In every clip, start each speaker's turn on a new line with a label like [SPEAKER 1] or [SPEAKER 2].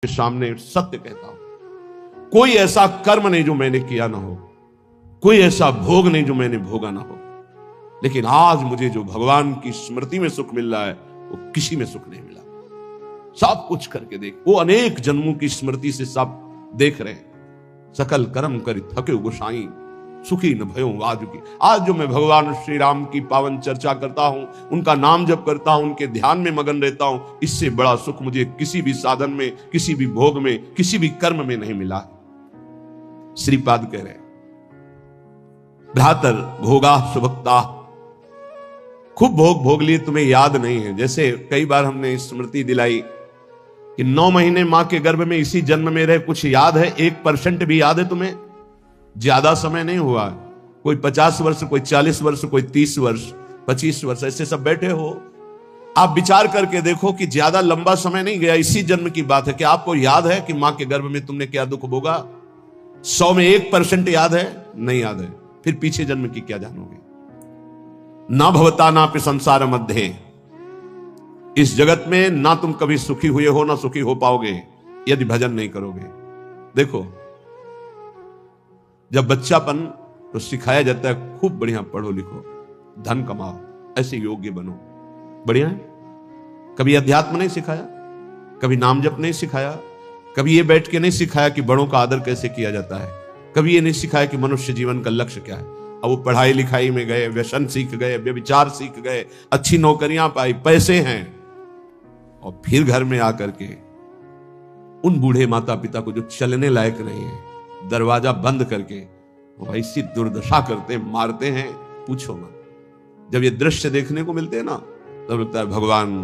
[SPEAKER 1] के सामने सत्य कहता हूं, कोई ऐसा कर्म नहीं जो मैंने किया ना हो, कोई ऐसा भोग नहीं जो मैंने भोगा ना हो, लेकिन आज मुझे जो भगवान की स्मृति में सुख मिल रहा है वो किसी में सुख नहीं मिला। सब कुछ करके देख, वो अनेक जन्मों की स्मृति से सब देख रहे हैं। सकल कर्म करि थके गोसाई, सुखी न भयो आज की। आज जो मैं भगवान श्री राम की पावन चर्चा करता हूं, उनका नाम जप करता हूं, उनके ध्यान में मगन रहता हूं, इससे बड़ा सुख मुझे किसी भी साधन में, किसी भी भोग में, किसी भी कर्म में नहीं मिला। श्रीपाद कह रहे हैं, भ्रातर भोगा सुभक्ता, खूब भोग भोग लिए, तुम्हें याद नहीं है। जैसे कई बार हमने स्मृति दिलाई कि 9 महीने मां के गर्भ में इसी जन्म में रहे, कुछ याद है? 1% भी याद है तुम्हें? ज्यादा समय नहीं हुआ, कोई 50 वर्ष, कोई 40 वर्ष, कोई 30 वर्ष, 25 वर्ष, ऐसे सब बैठे हो। आप विचार करके देखो कि ज्यादा लंबा समय नहीं गया, इसी जन्म की बात है। कि आपको याद है कि मां के गर्भ में तुमने क्या दुख भोगा? 100 में 1% याद है? नहीं याद है। फिर पीछे जन्म की क्या जानोगे? ना भवता ना पे संसार मध्य, इस जगत में ना तुम कभी सुखी हुए हो, ना सुखी हो पाओगे यदि भजन नहीं करोगे। देखो, जब बच्चापन तो सिखाया जाता है खूब बढ़िया पढ़ो लिखो, धन कमाओ, ऐसे योग्य बनो, बढ़िया है। कभी अध्यात्म नहीं सिखाया, कभी नाम जप नहीं सिखाया, कभी ये बैठ के नहीं सिखाया कि बड़ों का आदर कैसे किया जाता है, कभी ये नहीं सिखाया कि मनुष्य जीवन का लक्ष्य क्या है। अब वो पढ़ाई लिखाई में गए, व्यसन सीख गए, व्यभिचार सीख गए, अच्छी नौकरियां पाई, पैसे हैं, और फिर घर में आकर के उन बूढ़े माता पिता को जो चलने लायक नहीं है, दरवाजा बंद करके वो ऐसी दुर्दशा करते हैं, मारते हैं, पूछो ना। जब ये दृश्य देखने को मिलते हैं ना, तब लगता है भगवान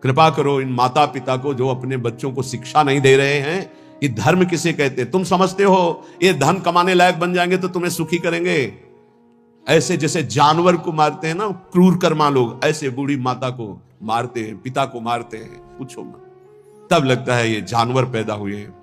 [SPEAKER 1] कृपा करो इन माता पिता को जो अपने बच्चों को शिक्षा नहीं दे रहे हैं। ये धर्म किसे कहते हैं? तुम समझते हो ये धन कमाने लायक बन जाएंगे तो तुम्हें सुखी करेंगे? ऐसे जैसे जानवर को मारते हैं ना क्रूर कर्मा लोग, ऐसे बूढ़ी माता को मारते हैं, पिता को मारते हैं, पूछो ना। तब लगता है ये जानवर पैदा हुए हैं,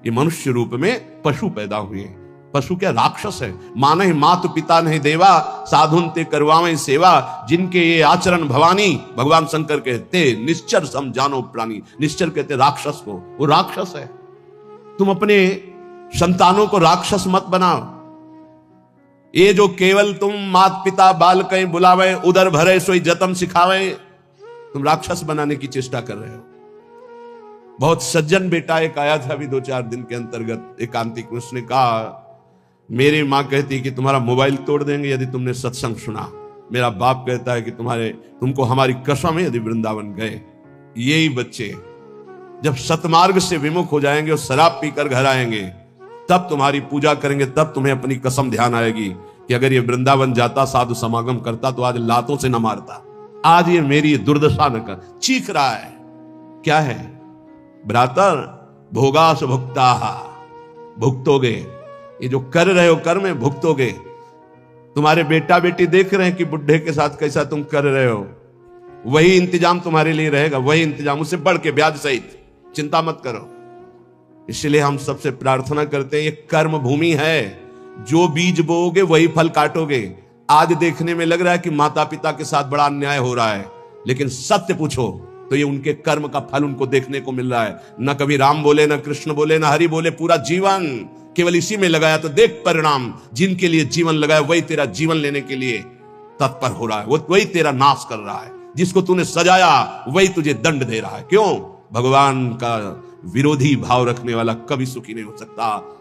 [SPEAKER 1] ये मनुष्य रूप में पशु पैदा हुए हैं। पशु क्या? राक्षस है। माने मातु पिता नहीं देवा, साधुन ते करवावे सेवा, जिनके ये आचरण भवानी। भगवान शंकर कहते निश्चर सम जानो प्राणी, निश्चर कहते राक्षस को, वो राक्षस है। तुम अपने संतानों को राक्षस मत बनाओ। ये जो केवल तुम मात पिता बाल कहीं बुलावे, उधर भरे सोई जतन सिखावे, तुम राक्षस बनाने की चेष्टा कर रहे हो। बहुत सज्जन बेटा एक आया था अभी 2-4 दिन के अंतर्गत, एकांतिक। उसने कहा मेरी मां कहती कि तुम्हारा मोबाइल तोड़ देंगे यदि तुमने सत्संग सुना। मेरा बाप कहता है कि तुमको हमारी कसम है यदि वृंदावन गए। यही बच्चे जब सतमार्ग से विमुख हो जाएंगे और शराब पीकर घर आएंगे, तब तुम्हारी पूजा करेंगे, तब तुम्हें अपनी कसम ध्यान आएगी कि अगर ये वृंदावन जाता, साधु समागम करता, तो आज लातों से न मारता। आज ये मेरी दुर्दशा न कर। चीख रहा है, क्या है? भ्रातर भोगा सुभुक्ता, भुगतोगे। ये जो कर रहे हो कर्म में भुगतोगे। तुम्हारे बेटा बेटी देख रहे हैं कि बुढ़े के साथ कैसा तुम कर रहे हो, वही इंतजाम तुम्हारे लिए रहेगा, वही इंतजाम, उससे बढ़ के ब्याज सहित। चिंता मत करो। इसलिए हम सबसे प्रार्थना करते हैं, ये कर्म भूमि है, जो बीज बोओगे वही फल काटोगे। आज देखने में लग रहा है कि माता पिता के साथ बड़ा अन्याय हो रहा है, लेकिन सत्य पूछो तो ये उनके कर्म का फल उनको देखने को मिल रहा है। न कभी राम बोले, न कृष्ण बोले, न हरि बोले, पूरा जीवन केवल इसी में लगाया। तो देख परिणाम, जिनके लिए जीवन लगाया वही तेरा जीवन लेने के लिए तत्पर हो रहा है, वो वही तेरा नाश कर रहा है। जिसको तूने सजाया वही तुझे दंड दे रहा है। क्यों? भगवान का विरोधी भाव रखने वाला कभी सुखी नहीं हो सकता।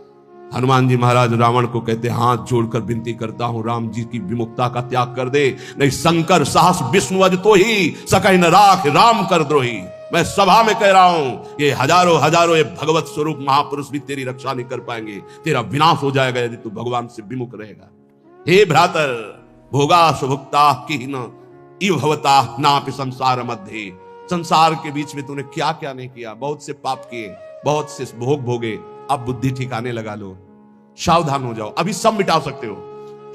[SPEAKER 1] हनुमान जी महाराज रावण को कहते, हाथ जोड़कर विनती करता हूं, राम जी की विमुखता का त्याग कर दे, नहीं शंकर साहस विष्णु अज तो ही सकहि न राख राम कर द्रोही। मैं सभा में कह रहा हूं, ये हजारों ये भगवत स्वरूप महापुरुष भी तेरी रक्षा नहीं कर पाएंगे। तेरा विनाश हो जाएगा यदि तू भगवान से विमुख रहेगा। हे भ्रातर भोगा सुभुक्ता की न इव भवता नापि संसार मध्य, संसार के बीच में तूने क्या क्या नहीं किया। बहुत से पाप किए, बहुत से भोग भोगे। अब बुद्धि ठिकाने लगा लो, सावधान हो जाओ। अभी सब मिटा सकते हो,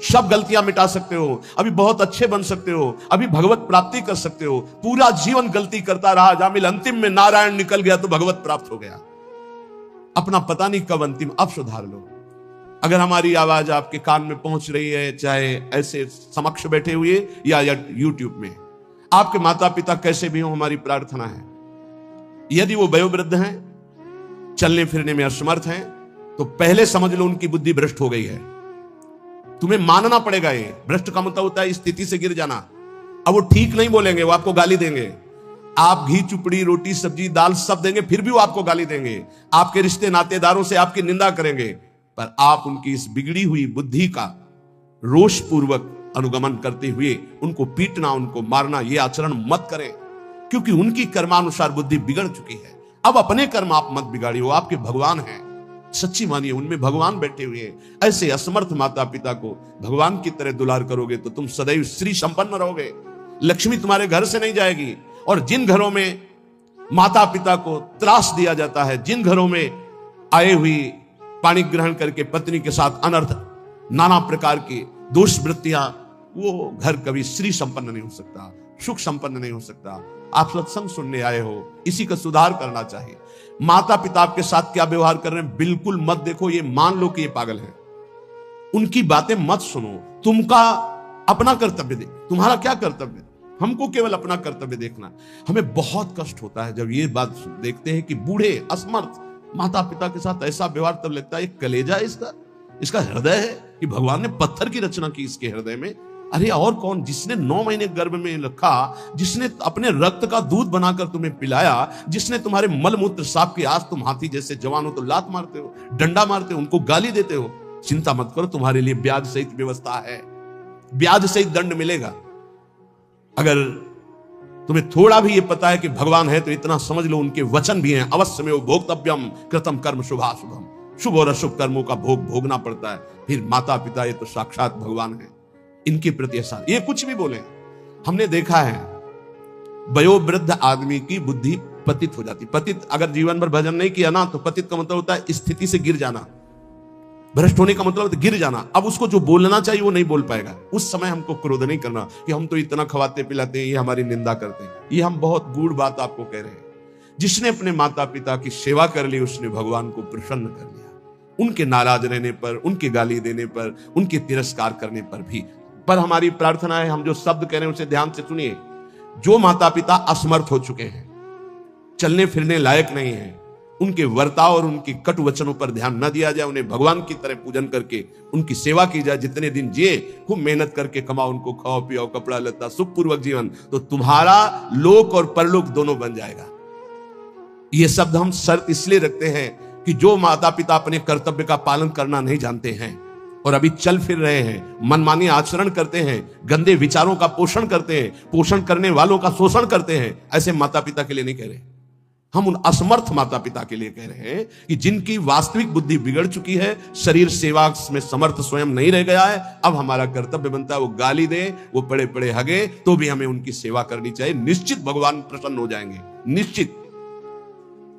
[SPEAKER 1] सब गलतियां मिटा सकते हो, अभी बहुत अच्छे बन सकते हो, अभी भगवत प्राप्ति कर सकते हो। पूरा जीवन गलती करता रहा, जामिल अंतिम में नारायण निकल गया तो भगवत प्राप्त हो गया। अपना पता नहीं कब अंतिम, अब सुधार लो। अगर हमारी आवाज आपके कान में पहुंच रही है, चाहे ऐसे समक्ष बैठे हुए या यूट्यूब में, आपके माता पिता कैसे भी हो, हमारी प्रार्थना है यदि वो वयोवृद्ध हैं चलने फिरने में असमर्थ हैं, तो पहले समझ लो उनकी बुद्धि भ्रष्ट हो गई है। तुम्हें मानना पड़ेगा। ये भ्रष्ट का मतलब होता है स्थिति से गिर जाना। अब वो ठीक नहीं बोलेंगे, वो आपको गाली देंगे। आप घी चुपड़ी रोटी सब्जी दाल सब देंगे, फिर भी वो आपको गाली देंगे। आपके रिश्ते नातेदारों से आपकी निंदा करेंगे, पर आप उनकी इस बिगड़ी हुई बुद्धि का रोष पूर्वक अनुगमन करते हुए उनको पीटना, उनको मारना, ये आचरण मत करें, क्योंकि उनकी कर्मानुसार बुद्धि बिगड़ चुकी है। अब अपने कर्म आप मत बिगाड़िए, वो आपके भगवान हैं। सच्ची मानिए, उनमें भगवान बैठे हुए हैं। ऐसे असमर्थ माता पिता को भगवान की तरह दुलार करोगे तो तुम सदैव श्री संपन्न रहोगे। लक्ष्मी तुम्हारे घर से नहीं जाएगी। और जिन घरों में माता पिता को त्रास दिया जाता है, जिन घरों में आए हुई पानी ग्रहण करके पत्नी के साथ अनर्थ नाना प्रकार की दोष वृत्तियां, वो घर कभी श्री संपन्न नहीं हो सकता, सुख संपन्न नहीं हो सकता। आप सत्संग सुनने आए हो, इसी का सुधार करना चाहिए। माता पिता आपके साथ क्या व्यवहार कर रहे हैं बिल्कुल मत देखो, ये मान लो कि ये पागल है। उनकी बातें मत सुनो, तुमका अपना कर्तव्य दे। तुम्हारा क्या कर्तव्य? हमको केवल अपना कर्तव्य देखना। हमें बहुत कष्ट होता है जब ये बात देखते हैं कि बूढ़े असमर्थ माता पिता के साथ ऐसा व्यवहार, तब लगता है कलेजा है इसका हृदय है कि भगवान ने पत्थर की रचना की इसके हृदय में। अरे और कौन? जिसने 9 महीने गर्भ में रखा, जिसने अपने रक्त का दूध बनाकर तुम्हें पिलाया, जिसने तुम्हारे मल मूत्र साफ किया। आज तुम हाथी जैसे जवान हो तो लात मारते हो, डंडा मारते हो, उनको गाली देते हो। चिंता मत करो, तुम्हारे लिए ब्याज सहित व्यवस्था है, ब्याज सहित दंड मिलेगा। अगर तुम्हें थोड़ा भी ये पता है कि भगवान है तो इतना समझ लो उनके वचन भी हैं। अवश्य में वो भोक्तव्यम कृतम कर्म शुभाशुभम, शुभ और अशुभ कर्मों का भोग भोगना पड़ता है। फिर माता पिता ये तो साक्षात भगवान है, इनके प्रति ऐसा ये कुछ भी बोले। हमने देखा है वयोवृद्ध आदमी की बुद्धि पतित हो जाती। पतित अगर जीवन भर भजन नहीं किया ना, तो पतित का मतलब होता है स्थिति से गिर जाना। भ्रष्ट होने का मतलब गिर जाना। अब उसको जो बोलना चाहिए वो नहीं बोल पाएगा। उस समय हमको क्रोध नहीं करना कि हम तो इतना खवाते पिलाते हैं, ये हमारी निंदा करते हैं। ये हम बहुत गूढ़ बात आपको कह रहे हैं। जिसने अपने माता पिता की सेवा कर ली, उसने भगवान को प्रसन्न कर लिया। उनके नाराज रहने पर, उनके गाली देने पर, उनके तिरस्कार करने पर भी। पर हमारी प्रार्थना है, हम जो शब्द कह रहे हैं उसे ध्यान से सुनिए। जो माता पिता असमर्थ हो चुके हैं, चलने फिरने लायक नहीं है, उनके वर्ताव और उनकी कट वचनों पर ध्यान न दिया जाए। उन्हें भगवान की तरह पूजन करके उनकी सेवा की जाए। जितने दिन जिए खूब मेहनत करके कमाओ, उनको खाओ पियाओ, कपड़ा लत्ता, सुखपूर्वक जीवन, तो तुम्हारा लोक और परलोक दोनों बन जाएगा। ये शब्द हम शर्त इसलिए रखते हैं कि जो माता पिता अपने कर्तव्य का पालन करना नहीं जानते हैं और अभी चल फिर रहे हैं, मनमानी आचरण करते हैं, गंदे विचारों का पोषण करते हैं, पोषण करने वालों का शोषण करते हैं, ऐसे माता पिता के लिए नहीं कह रहे। हम उन असमर्थ माता पिता के लिए कह रहे हैं कि जिनकी वास्तविक बुद्धि बिगड़ चुकी है, शरीर सेवा में समर्थ स्वयं नहीं रह गया है। अब हमारा कर्तव्य बनता है वो गाली दे, वो पड़े पड़े हगे, तो भी हमें उनकी सेवा करनी चाहिए। निश्चित भगवान प्रसन्न हो जाएंगे, निश्चित।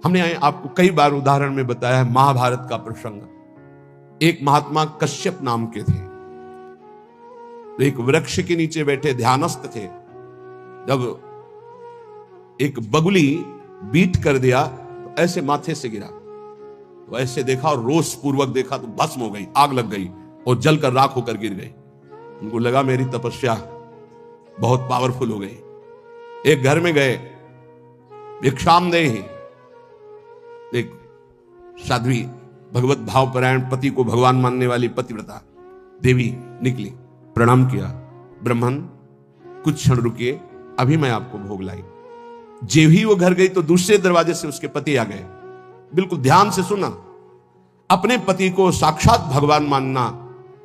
[SPEAKER 1] हमने आपको कई बार उदाहरण में बताया है महाभारत का प्रसंग। एक महात्मा कश्यप नाम के थे, तो एक वृक्ष के नीचे बैठे ध्यानस्थ थे। जब एक बगुली बीट कर दिया तो ऐसे माथे से गिरा, तो ऐसे देखा और रोष पूर्वक देखा तो भस्म हो गई, आग लग गई और जलकर राख होकर गिर गई। उनको लगा मेरी तपस्या बहुत पावरफुल हो गई। एक घर में गए, भिक्षामदेहि, एक साध्वी भगवत भावपरायण पति को भगवान मानने वाली पतिव्रता देवी निकली, प्रणाम किया। ब्राह्मण कुछ क्षण रुकिए, अभी मैं आपको भोग लाई। जेव ही वो घर गई तो दूसरे दरवाजे से उसके पति आ गए। बिल्कुल ध्यान से सुना, अपने पति को साक्षात भगवान मानना,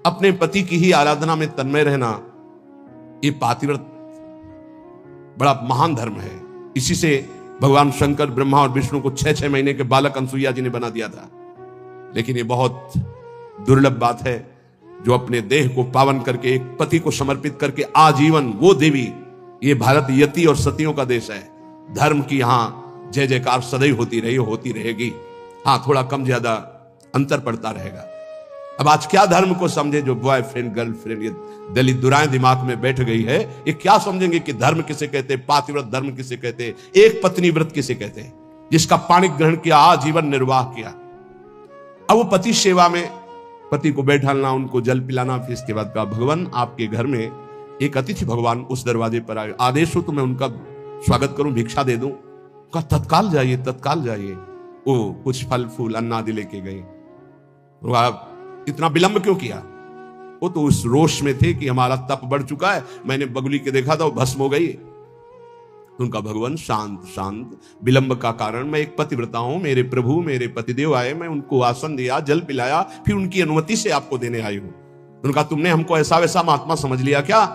[SPEAKER 1] अपने पति की ही आराधना में तन्मय रहना, ये पातिव्रत बड़ा महान धर्म है। इसी से भगवान शंकर ब्रह्मा और विष्णु को 6-6 महीने के बालक अनसुईया जी ने बना दिया था। लेकिन ये बहुत दुर्लभ बात है जो अपने देह को पावन करके एक पति को समर्पित करके आजीवन वो देवी। ये भारत यति और सतियों का देश है। धर्म की यहां जय जयकार सदैव होती रही, होती रहेगी। हाँ, थोड़ा कम ज्यादा अंतर पड़ता रहेगा। अब आज क्या धर्म को समझे जो बॉयफ्रेंड गर्लफ्रेंड ये दलित दुराएं दिमाग में बैठ गई है, ये क्या समझेंगे कि धर्म किसे कहते, पातिव्रत धर्म किसे कहते, एक पत्नी व्रत किसे कहते हैं, जिसका पाणी ग्रहण किया, आजीवन निर्वाह किया। अब वो पति सेवा में पति को बैठाना, उनको जल पिलाना, फिर इसके बाद कहा भगवान आपके घर में एक अतिथि भगवान उस दरवाजे पर आए, आदेश हो तो मैं उनका स्वागत करूं, भिक्षा दे दूं। कहा तत्काल जाइए, तत्काल जाइए। वो कुछ फल फूल अन्नादि लेके गए। तो आप इतना विलंब क्यों किया? वो तो उस रोष में थे कि हमारा तप बढ़ चुका है, मैंने बगुली के देखा था वो भस्म हो गई। उनका भगवान शांत शांत, विलंब का कारण, मैं एक पतिव्रता हूं, मेरे प्रभु मेरे पतिदेव आए, मैं उनको आसन दिया, जल पिलाया, फिर उनकी अनुमति से आपको देने आई हूं। उनका तुमने हमको ऐसा वैसा महात्मा समझ लिया क्या?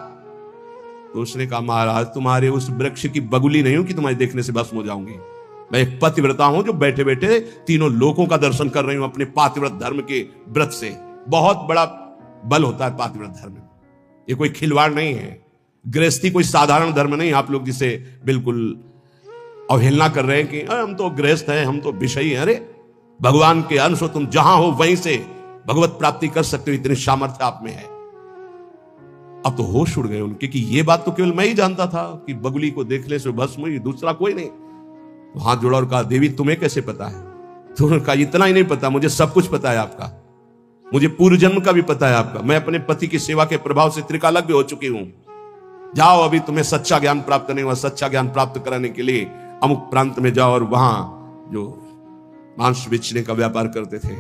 [SPEAKER 1] तो उसने कहा महाराज तुम्हारे उस वृक्ष की बगुली नहीं हूं कि तुम्हारे देखने से भस्म हो जाऊंगी। मैं एक पतिव्रता हूं जो बैठे बैठे तीनों लोकों का दर्शन कर रही हूं अपने पातिव्रत धर्म के व्रत से। बहुत बड़ा बल होता है पातिव्रत धर्म में, ये कोई खिलवाड़ नहीं है। गृहस्थी कोई साधारण धर्म नहीं, आप लोग जिसे बिल्कुल अवहेलना कर रहे हैं कि हम तो गृहस्थ हैं, हम तो विषयी हैं। अरे भगवान के अंश हो, तुम जहां हो वहीं से भगवत प्राप्ति कर सकते हो, इतनी सामर्थ्य आप में है। अब तो होश उड़ गए उनके कि ये बात तो केवल मैं ही जानता था कि बगुली को देखने से भस्म हुई, दूसरा कोई नहीं। तो हाथ जोड़ा और कहा देवी तुम्हें कैसे पता है? तो उन्होंने कहा इतना ही नहीं पता, मुझे सब कुछ पता है आपका, मुझे पूर्व जन्म का भी पता है आपका। मैं अपने पति की सेवा के प्रभाव से त्रिकालज्ञ हो चुकी हूं। जाओ अभी तुम्हें सच्चा ज्ञान प्राप्त नहीं हुआ, सच्चा ज्ञान प्राप्त कराने के लिए अमुक प्रांत में जाओ और वहां जो मांस बेचने का व्यापार करते थे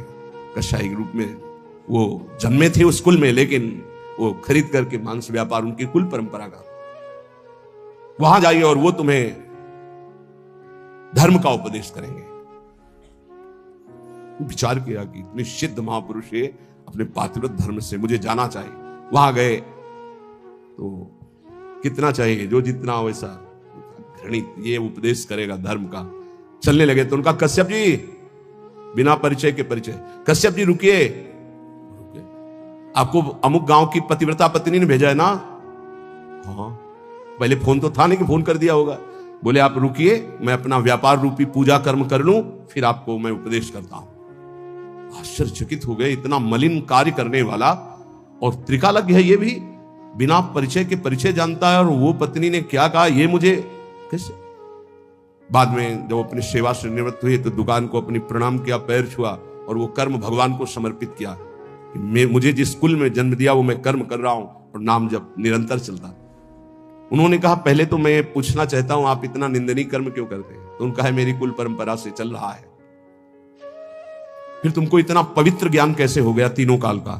[SPEAKER 1] कसाई के रूप में, वो जन्मे थे उस कुल में, लेकिन वो खरीद करके मांस व्यापार उनकी कुल परंपरा का, वहां जाइए और वो तुम्हें धर्म का उपदेश करेंगे। विचार किया कि इतने सिद्ध महापुरुष है अपने पातिव्रत धर्म से, मुझे जाना चाहिए। वहां गए तो कितना चाहिए, जो जितना वैसा घृणित, ये उपदेश करेगा धर्म का। चलने लगे तो उनका कश्यप जी, बिना परिचय के परिचय, कश्यप जी रुकिए, आपको अमुक गांव की पतिव्रता पत्नी ने भेजा है ना? हाँ, पहले फोन तो था नहीं कि फोन कर दिया होगा। बोले आप रुकिए, मैं अपना व्यापार रूपी पूजा कर्म कर लूं, फिर आपको मैं उपदेश करता हूं। आश्चर्यचकित हो गए, इतना मलिन कार्य करने वाला और त्रिकालज्ञ है, ये भी बिना परिचय के परिचय जानता है। और वो पत्नी ने क्या कहा ये मुझे कैसे? बाद में जब अपनी सेवा से निवृत्त हुए तो दुकान को अपनी प्रणाम किया, पैर छुआ और वो कर्म भगवान को समर्पित किया कि मुझे जिस कुल में जन्म दिया वो मैं कर्म कर रहा हूं और नाम जब निरंतर चलता। उन्होंने कहा पहले तो मैं पूछना चाहता हूं आप इतना निंदनीय कर्म क्यों करते हैं? तो उनका है मेरी कुल परंपरा से चल रहा है। फिर तुमको इतना पवित्र ज्ञान कैसे हो गया तीनों काल का?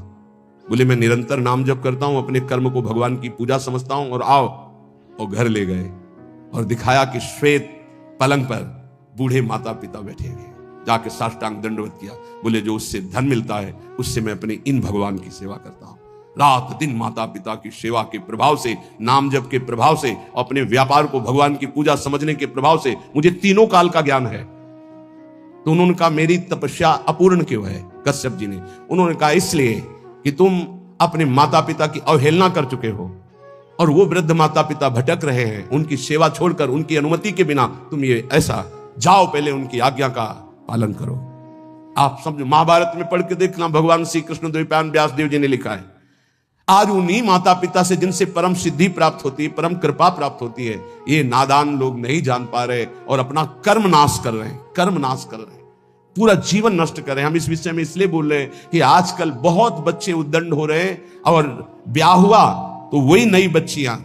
[SPEAKER 1] बोले मैं निरंतर नाम जप करता हूं, अपने कर्म को भगवान की पूजा समझता हूं। और आओ, और घर ले गए और दिखाया कि श्वेत पलंग पर बूढ़े माता पिता बैठे हुए, जाके साष्टांग दंडवत किया। बोले जो उससे धन मिलता है उससे मैं अपने इन भगवान की सेवा करता हूं। रात दिन माता पिता की सेवा के प्रभाव से, नाम जप के प्रभाव से, अपने व्यापार को भगवान की पूजा समझने के प्रभाव से मुझे तीनों काल का ज्ञान है। तो उन्होंने कहा मेरी तपस्या अपूर्ण क्यों है? कश्यप जी ने उन्होंने कहा इसलिए कि तुम अपने माता पिता की अवहेलना कर चुके हो और वो वृद्ध माता पिता भटक रहे हैं, उनकी सेवा छोड़कर, उनकी अनुमति के बिना तुम ये ऐसा, जाओ पहले उनकी आज्ञा का पालन करो। आप समझो, महाभारत में पढ़ के देखना, भगवान श्री कृष्ण द्वैपायन व्यास देव जी ने लिखा है, आज उन्हीं माता पिता से जिनसे परम सिद्धि प्राप्त होती है, परम कृपा प्राप्त होती है, ये नादान लोग नहीं जान पा रहे और अपना कर्म नाश कर रहे हैं, कर्म नाश कर रहे हैं, पूरा जीवन नष्ट कर रहे हैं। हम इस विषय में इसलिए बोल रहे हैं कि आजकल बहुत बच्चे उद्दंड हो रहे हैं और ब्याह हुआ तो वही नई बच्चियां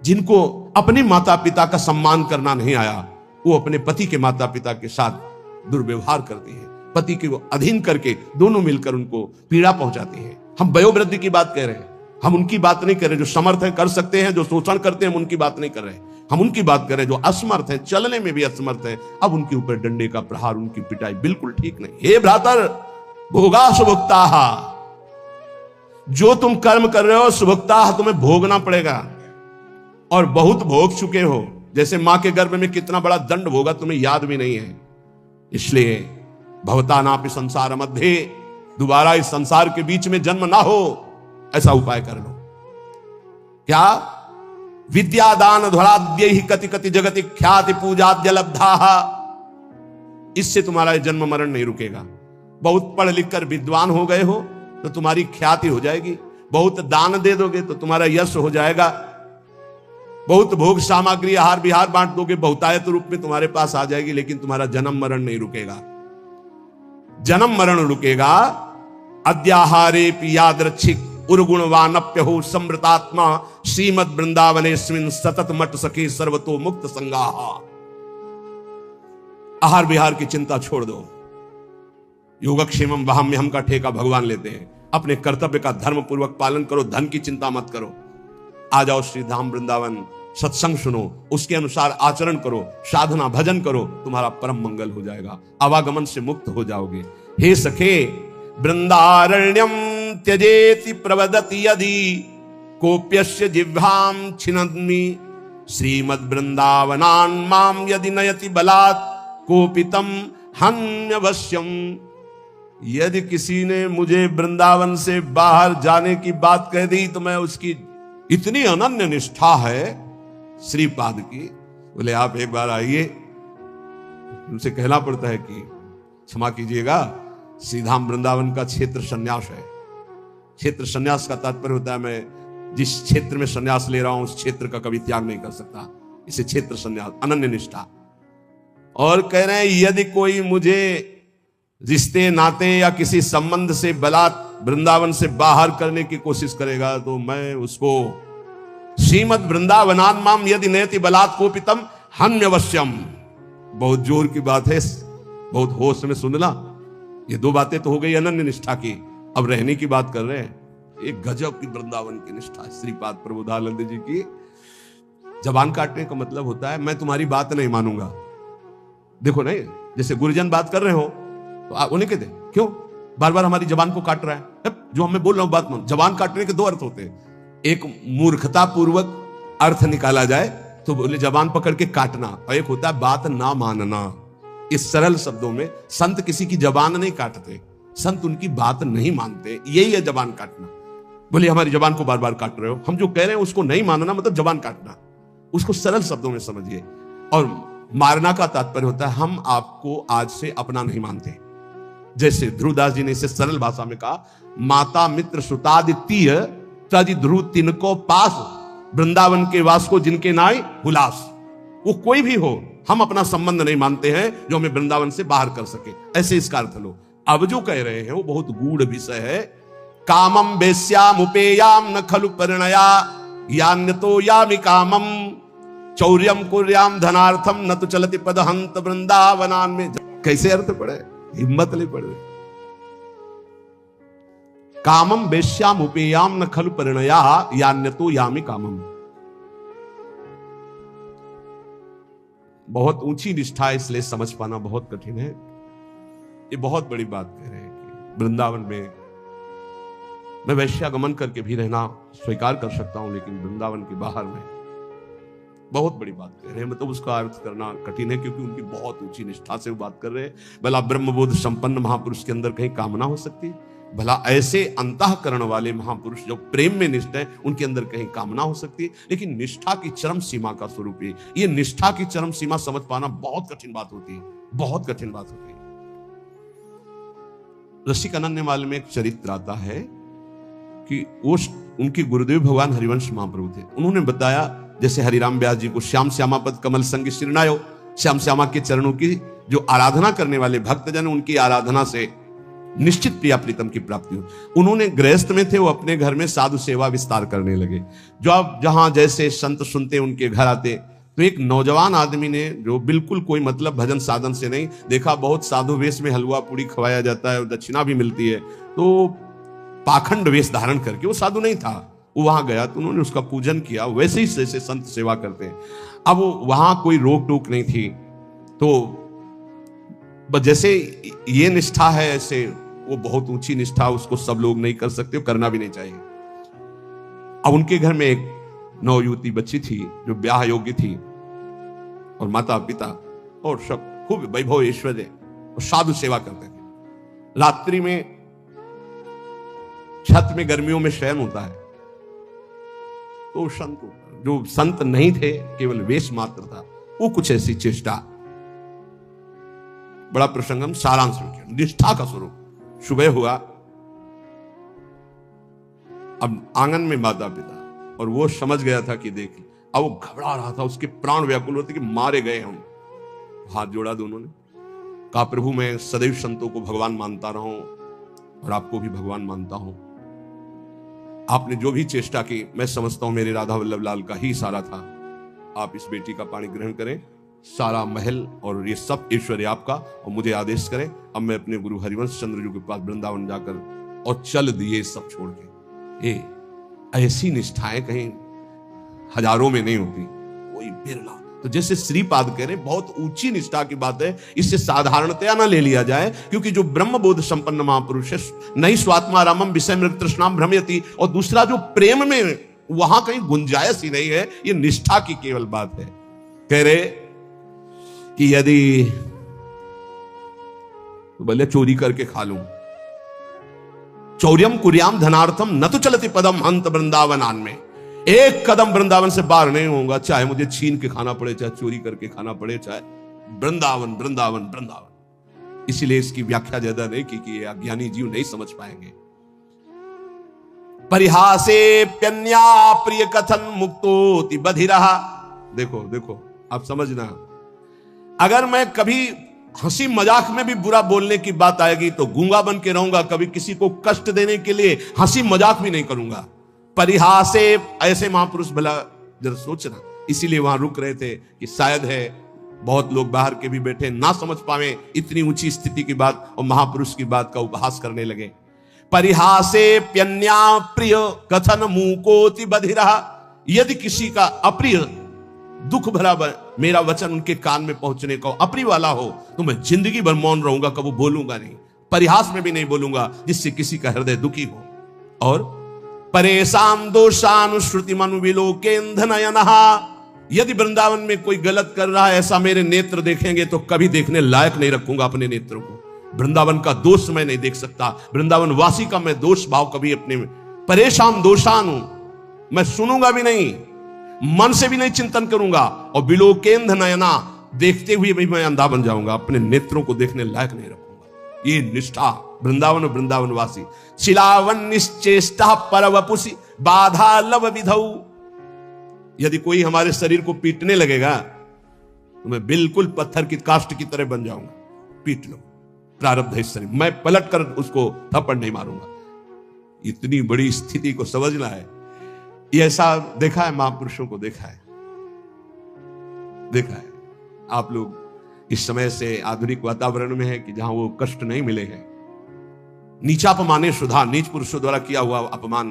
[SPEAKER 1] जिनको अपने माता पिता का सम्मान करना नहीं आया, वो अपने पति के माता पिता के साथ दुर्व्यवहार करती है, पति के वो अधीन करके दोनों मिलकर उनको पीड़ा पहुंचाती है। हम वयोवृद्धि की बात कह रहे हैं, हम उनकी बात नहीं कर रहे जो समर्थ है कर सकते हैं, जो शोषण करते हैं हम उनकी बात नहीं कर रहे, हम उनकी बात कर रहे हैं जो असमर्थ हैं, चलने में भी असमर्थ हैं। अब उनके ऊपर डंडे का प्रहार, उनकी पिटाई बिल्कुल ठीक नहीं। हे भ्रातर भोगा सुभुक्ता, जो तुम कर्म कर रहे हो सुभुक्ता तुम्हें भोगना पड़ेगा और बहुत भोग चुके हो। जैसे मां के गर्भ में कितना बड़ा दंड भोगा तुम्हें याद भी नहीं है। इसलिए भवता नापि संसार मध्य, दोबारा इस संसार के बीच में जन्म ना हो, ऐसा उपाय कर लो। क्या? विद्यादान ध्वराद्य ही कति कति जगति ख्याति पूजाद्य लब्धा, इससे तुम्हारा जन्म मरण नहीं रुकेगा। बहुत पढ़ लिख कर विद्वान हो गए हो तो तुम्हारी ख्याति हो जाएगी, बहुत दान दे दोगे तो तुम्हारा यश हो जाएगा, बहुत भोग सामग्री आहार विहार बांट दोगे, बहुतायत रूप में तुम्हारे पास आ जाएगी, लेकिन तुम्हारा जन्म मरण नहीं रुकेगा। जन्म मरण रुकेगा अद्याहारे यादृच्छिक उर्गुणवानप्यहो समृतात्मा श्रीमद वृंदावनेस्मिन् सतत मट सखे सर्वतो मुक्त संगाहा। आहार विहार की चिंता छोड़ दो, योगक्षेमम वहाम्यहम का ठेका भगवान लेते हैं। अपने कर्तव्य का धर्म पूर्वक पालन करो, धन की चिंता मत करो। आ जाओ श्री धाम वृंदावन, सत्संग सुनो, उसके अनुसार आचरण करो, साधना भजन करो, तुम्हारा परम मंगल हो जाएगा, आवागमन से मुक्त हो जाओगे। हे सखे, वृंदारण्यम त्यजेति प्रवदति यदि कोप्यस्य जिह्वाम छिन्नमि श्रीमद् वृंदावनान माम यदि नयति बलात् कोपितम हन्यवश्यम। यदि किसी ने मुझे वृंदावन से बाहर जाने की बात कह दी तो मैं उसकी इतनी अनन्य निष्ठा है श्रीपाद की, बोले आप एक बार आइए। उनसे कहना पड़ता है कि क्षमा कीजिएगा, श्रीधाम वृंदावन का क्षेत्र संन्यास है। क्षेत्र संन्यास का तात्पर्य होता है मैं जिस क्षेत्र में संन्यास ले रहा हूं उस क्षेत्र का कभी त्याग नहीं कर सकता, इसे क्षेत्र संन्यास, अनन्य निष्ठा। और कह रहे हैं यदि कोई मुझे रिश्ते नाते या किसी संबंध से बलात् वृंदावन से बाहर करने की कोशिश करेगा तो मैं उसको श्रीमद् वृंदावनान माम यदि नयति बलात् कोपितम हन्यवश्यम। बहुत जोर की बात है, बहुत होश में सुनना। ये दो बातें तो हो गई अनन्य निष्ठा की, अब रहने की बात कर रहे हैं। एक गजब की वृंदावन की निष्ठा श्रीपाद प्रबोधानंद जी की। जबान काटने का मतलब होता है मैं तुम्हारी बात नहीं मानूंगा। देखो नहीं, जैसे गुरुजन बात कर रहे हो तो आप उन्हें कहते क्यों बार बार हमारी जबान को काट रहा है, जो हमें बोल रहा हूं बात मान। जबान काटने के दो अर्थ होते हैं, एक मूर्खता पूर्वक अर्थ निकाला जाए तो बोले जबान पकड़ के काटना, और एक होता है बात ना मानना। इस सरल शब्दों में संत किसी की जबान नहीं काटते, संत उनकी बात नहीं मानते, यही है जबान काटना। बोले हमारी जबान को बार बार काट रहे हो, हम जो कह रहे हैं उसको नहीं मानना मतलब जबान काटना। उसको सरल शब्दों में समझिए। और मारना का तात्पर्य होता है हम आपको आज से अपना नहीं मानते। जैसे ध्रुवदास जी ने इसे सरल भाषा में कहा, माता मित्र सुतादित्य तज ध्रुव तिनको पास वृंदावन के वास को जिनके नाय हुलास। वो कोई भी हो, हम अपना संबंध नहीं मानते हैं जो हमें वृंदावन से बाहर कर सके, ऐसे इसका अर्थ लो। अब जो कह रहे हैं वो बहुत गूढ़ विषय है। कामम वेश्याम उपेयाम न खलु परिणया यान्यतो यामि कामम चौर्यम कुर्याम धनार्थम न तो चलति पदहंत वृंदावनान में। कैसे अर्थ पड़े, हिम्मत नहीं पड़े। कामम वेश्याम उपेयाम न खलु परिणया यान्यतो यामि कामम। बहुत ऊंची निष्ठा है, इसलिए समझ पाना बहुत कठिन है। ये बहुत बड़ी बात कह रहे हैं कि वृंदावन में मैं वैश्यागमन करके भी रहना स्वीकार कर सकता हूं, लेकिन वृंदावन के बाहर में बहुत बड़ी बात कह रहे हैं। मतलब उसका अर्थ करना कठिन है क्योंकि उनकी बहुत ऊंची निष्ठा से वो बात कर रहे हैं। भला ब्रह्मबोध संपन्न महापुरुष के अंदर कहीं कामना हो सकती है? भला ऐसे अंतःकरण वाले महापुरुष जो प्रेम में निष्ठ है उनके अंदर कहीं कामना हो सकती है? लेकिन निष्ठा की चरम सीमा का स्वरूप है ये। निष्ठा की चरम सीमा समझ पाना बहुत कठिन बात होती है, बहुत कठिन बात होती है। रसिक अनन्यमाल में एक चरित्र आता है कि वो उनके गुरुदेव भगवान हरिवंश महाप्रभु थे। उन्होंने बताया जैसे हरिराम व्यास जी को श्याम श्यामा पद कमल संग शिरनायो, श्याम श्यामा के चरणों की जो आराधना करने वाले भक्तजन उनकी आराधना से निश्चित प्रिया प्रीतम की प्राप्ति हो। उन्होंने गृहस्थ में थे, वो अपने घर में साधु सेवा विस्तार करने लगे। जो अब जहां जैसे संत सुनते उनके घर आते, तो एक नौजवान आदमी ने जो बिल्कुल कोई मतलब भजन साधन से नहीं, देखा बहुत साधु वेश में हलवा पूड़ी खवाया जाता है, दक्षिणा भी मिलती है, तो पाखंड वेश धारण करके, वो साधु नहीं था, वो वहां गया तो उन्होंने उसका पूजन किया वैसे ही जैसे संत सेवा करते हैं। अब वहां कोई रोक टोक नहीं थी, तो जैसे ये निष्ठा है ऐसे वो बहुत ऊंची निष्ठा, उसको सब लोग नहीं कर सकते, करना भी नहीं चाहिए। अब उनके घर में एक नवयुवती बच्ची थी जो ब्याह योग्य थी, और माता पिता और सब खूब वैभव ऐश्वर्य और साधु सेवा करते थे। रात्रि में छत में गर्मियों में शयन होता है, तो संत जो संत नहीं थे, केवल वेश मात्र था, वो कुछ ऐसी चेष्टा, बड़ा प्रसंगम सारांश में किया, निष्ठा का स्वरूप। सुबह हुआ, अब आंगन में माता पिता, और वो समझ गया था कि देख, अब वो घबरा रहा था, उसके प्राण व्याकुल होते कि मारे गए हम। हाथ जोड़ा दोनों ने, कहा प्रभु मैं सदैव संतों को भगवान मानता रहा हूं और आपको भी भगवान मानता हूं। आपने जो भी चेष्टा की मैं समझता हूं मेरे राधा वल्लभ लाल का ही इशारा था। आप इस बेटी का पानी ग्रहण करें, सारा महल और ये सब ऐश्वर्य आपका, और मुझे आदेश करें अब मैं अपने गुरु हरिवंश चंद्र जी के पास वृंदावन जाकर और चल दिए सब छोड़ के। ये ऐसी निष्ठाएं कहीं हजारों में नहीं होती, कोई बिरला। तो जैसे श्रीपाद कह रहे बहुत ऊंची निष्ठा की बात है, इससे साधारणतया ना ले लिया जाए, क्योंकि जो ब्रह्म बोध संपन्न महापुरुष है, नहीं स्वात्मा रामम विषय मृग तृष्णाम भ्रमयति, और दूसरा जो प्रेम में वहां कहीं गुंजाइश ही नहीं है, ये निष्ठा की केवल बात है। कह रहे कि यदि बोले चोरी करके खा लूं, चौर्यम कुर्याम धनार्थम न तो चलती पदम हंत वृंदावनान में, एक कदम वृंदावन से बाहर नहीं होऊंगा, चाहे मुझे छीन के खाना पड़े, चाहे चोरी करके खाना पड़े, चाहे वृंदावन वृंदावन वृंदावन। इसीलिए इसकी व्याख्या ज्यादा नहीं की कि ये अज्ञानी जीव नहीं समझ पाएंगे। परिहासे प्यन्या प्रिय कथन मुक्तोति बधिरहा। देखो देखो आप समझना, अगर मैं कभी हंसी मजाक में भी बुरा बोलने की बात आएगी तो गूंगा बन के रहूंगा, कभी किसी को कष्ट देने के लिए हंसी मजाक भी नहीं करूंगा। परिहासे, ऐसे महापुरुष भला जरा सोचना, इसीलिए वहां रुक रहे थे कि शायद है बहुत लोग बाहर के भी बैठे ना समझ पावे इतनी ऊंची स्थिति की बात, और महापुरुष की बात का उपहास करने लगे। परिहासे प्यन्या प्रिय कथन मूकोति बधिरहा। यदि किसी का अप्रिय दुख भरा मेरा वचन उनके कान में पहुंचने का अप्रिय वाला हो तो मैं जिंदगी भर मौन रहूंगा, कभी बोलूंगा नहीं, परिहास में भी नहीं बोलूंगा जिससे किसी का हृदय दुखी हो। और परेशान दोषानुश्रुति मनु विलोकेंधनयनहा। यदि वृंदावन में कोई गलत कर रहा है, ऐसा मेरे नेत्र देखेंगे तो कभी देखने लायक नहीं रखूंगा अपने नेत्रों को। वृंदावन का दोष मैं नहीं देख सकता, वृंदावन वासी का मैं दोष भाव कभी अपने में, परेशान दोषानु मैं सुनूंगा भी नहीं, मन से भी नहीं चिंतन करूंगा, और विलोकेंध नयना, देखते हुए भी मैं अंधा बन जाऊंगा, अपने नेत्रों को देखने लायक नहीं रखूंगा। ये निष्ठा वृंदावन और वृंदावन वासी। शिलावन निश्चेष्टा परवपुषि बाधा लव विधौ। यदि कोई हमारे शरीर को पीटने लगेगा तो मैं बिल्कुल पत्थर की काष्ठ की तरह बन जाऊंगा, पीट लो, प्रारब्ध है इस शरीर, मैं पलट कर उसको थप्पड़ नहीं मारूंगा। इतनी बड़ी स्थिति को समझना है। ये ऐसा देखा है, महापुरुषों को देखा है, देखा है। आप लोग इस समय से आधुनिक वातावरण में है कि जहां वो कष्ट नहीं मिले हैं। नीचापमाने सुधा, नीच पुरुषों द्वारा किया हुआ अपमान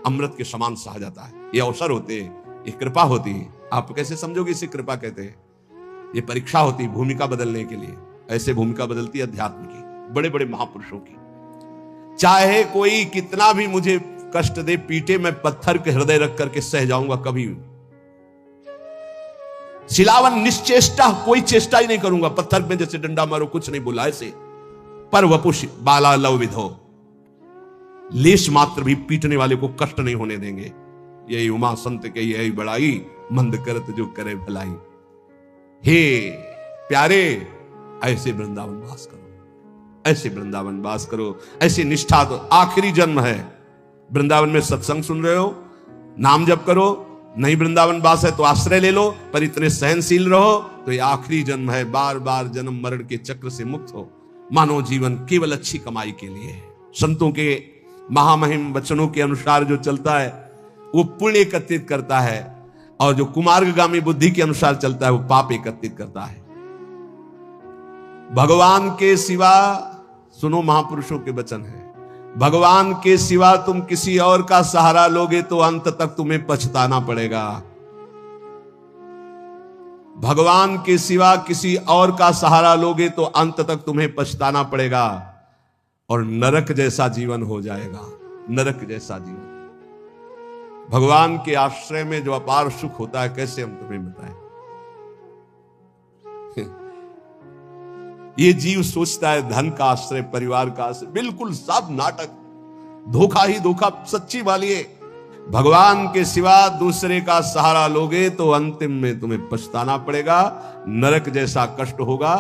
[SPEAKER 1] अमृत के समान सहा जाता है। ये अवसर होते हैं, ये कृपा होती है। आप कैसे समझोगे इसे कृपा कहते हैं? ये परीक्षा होती है भूमिका बदलने के लिए। ऐसे भूमिका बदलती है अध्यात्म की, बड़े बड़े महापुरुषों की। चाहे कोई कितना भी मुझे कष्ट दे, पीटे, मैं पत्थर के हृदय रख करके सह जाऊंगा कभी। शिलावन निश्चेष्टा, कोई चेष्टा ही नहीं करूंगा, पत्थर में जैसे डंडा मारो, कुछ नहीं बोला ऐसे। पर वपुष बाला लव विधो, लेश मात्र भी पीटने वाले को कष्ट नहीं होने देंगे। यही उमा संत के यही बड़ाई, मंद करत जो करे भलाई। हे प्यारे, ऐसे वृंदावन वास करो, ऐसे वृंदावन वास करो, ऐसी निष्ठा। तो आखिरी जन्म है, वृंदावन में सत्संग सुन रहे हो, नाम जप करो, नहीं वृंदावन वास है तो आश्रय ले लो, पर इतने सहनशील रहो तो ये आखिरी जन्म है। बार बार जन्म मरण के चक्र से मुक्त हो। मानव जीवन केवल अच्छी कमाई के लिए है। संतों के महामहिम वचनों के अनुसार जो चलता है वो पुण्य एकत्रित करता है, और जो कुमार्गगामी बुद्धि के अनुसार चलता है वो पाप एकत्रित करता है। भगवान के सिवा, सुनो महापुरुषों के वचन है, भगवान के सिवा तुम किसी और का सहारा लोगे तो अंत तक तुम्हें पछताना पड़ेगा। भगवान के सिवा किसी और का सहारा लोगे तो अंत तक तुम्हें पछताना पड़ेगा, और नरक जैसा जीवन हो जाएगा, नरक जैसा जीवन। भगवान के आश्रय में जो अपार सुख होता है, कैसे हम तुम्हें बताएं। ये जीव सोचता है धन का आश्रय, परिवार का आश्रय, बिल्कुल सब नाटक, धोखा ही धोखा, सच्ची वाली है। भगवान के सिवा दूसरे का सहारा लोगे तो अंतिम में तुम्हें पछताना पड़ेगा, नरक जैसा कष्ट होगा।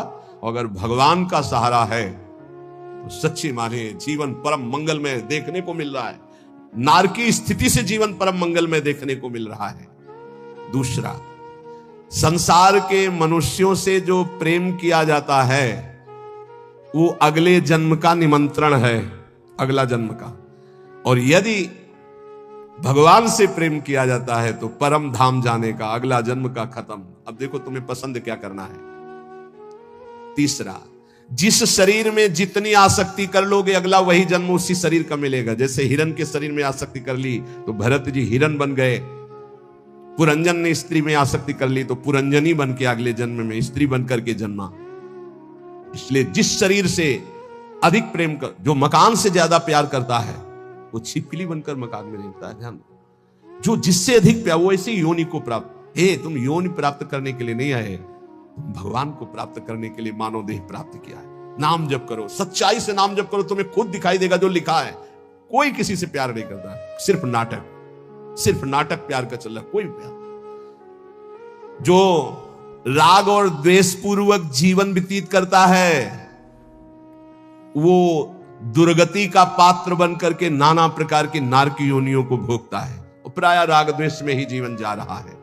[SPEAKER 1] अगर भगवान का सहारा है तो सच्ची माने जीवन परम मंगल में देखने को मिल रहा है। नारकी स्थिति से जीवन परम मंगल में देखने को मिल रहा है। दूसरा, संसार के मनुष्यों से जो प्रेम किया जाता है वो अगले जन्म का निमंत्रण है, अगला जन्म का। और यदि भगवान से प्रेम किया जाता है तो परम धाम जाने का, अगला जन्म का खत्म। अब देखो तुम्हें पसंद क्या करना है। तीसरा, जिस शरीर में जितनी आसक्ति कर लोगे अगला वही जन्म उसी शरीर का मिलेगा। जैसे हिरण के शरीर में आसक्ति कर ली तो भरत जी हिरण बन गए, पुरंजन ने स्त्री में आसक्ति कर ली तो पुरंजनी बन के अगले जन्म में स्त्री बन करके जन्मा। इसलिए जिस शरीर से अधिक प्रेम कर, जो मकान से ज्यादा प्यार करता है वो छिपकली बनकर मकान में रहता है। ध्यान, जो जिससे अधिक प्यार वो ऐसी योनि को प्राप्त। तुम योनि प्राप्त करने के लिए नहीं आए, तुम भगवान को प्राप्त करने के लिए मानव देह प्राप्त किया है। नाम जप करो, सच्चाई से नाम जप करो, तुम्हें खुद दिखाई देगा जो लिखा है। कोई किसी से प्यार नहीं करता, सिर्फ नाटक प्यार का चल रहा, कोई प्यार। जो राग और द्वेष पूर्वक जीवन व्यतीत करता है वो दुर्गति का पात्र बनकर के नाना प्रकार की नारकी योनियों को भोगता है और प्राय राग द्वेष में ही जीवन जा रहा है।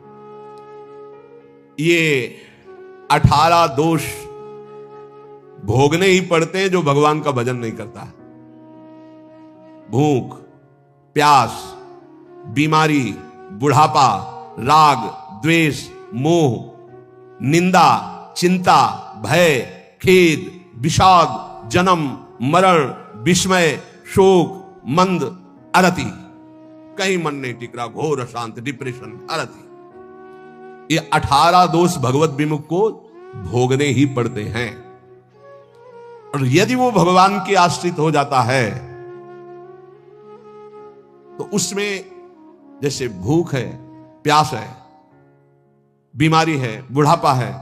[SPEAKER 1] ये 18 दोष भोगने ही पड़ते हैं जो भगवान का भजन नहीं करता है। भूख, प्यास, बीमारी, बुढ़ापा, राग, द्वेष, मोह, निंदा, चिंता, भय, खेद, विषाद, जन्म, मरण, विस्मय, शोक, मंद, अरति, कहीं मन नहीं टिक रहा, घोर अशांत, डिप्रेशन, अरति। ये 18 दोष भगवत विमुख को भोगने ही पड़ते हैं। और यदि वो भगवान के आश्रित हो जाता है तो उसमें जैसे भूख है, प्यास है, बीमारी है, बुढ़ापा है,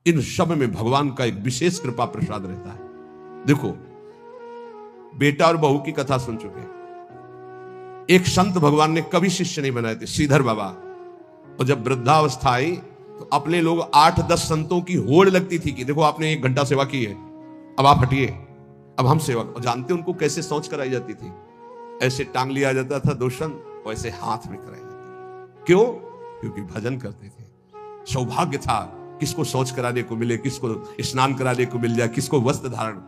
[SPEAKER 1] इन सब में भगवान का एक विशेष कृपा प्रसाद रहता है। देखो, बेटा और बहू की कथा सुन चुके। एक संत भगवान ने कभी शिष्य नहीं बनाए थे, श्रीधर बाबा। और जब वृद्धावस्था आई तो अपने लोग 8-10 संतों की होड़ लगती थी कि देखो आपने 1 घंटा सेवा की है, अब आप हटिए, अब हम सेवा। और जानते उनको कैसे सोच कराई जाती थी? ऐसे टांग लिया जाता था 2 संत, वैसे हाथ में कराई जाती थी। क्यों? क्योंकि भजन करते थे। सौभाग्य था किसको शौच कराने को मिले, किसको स्नान कराने को मिल जाए, किसको वस्त्र धारण।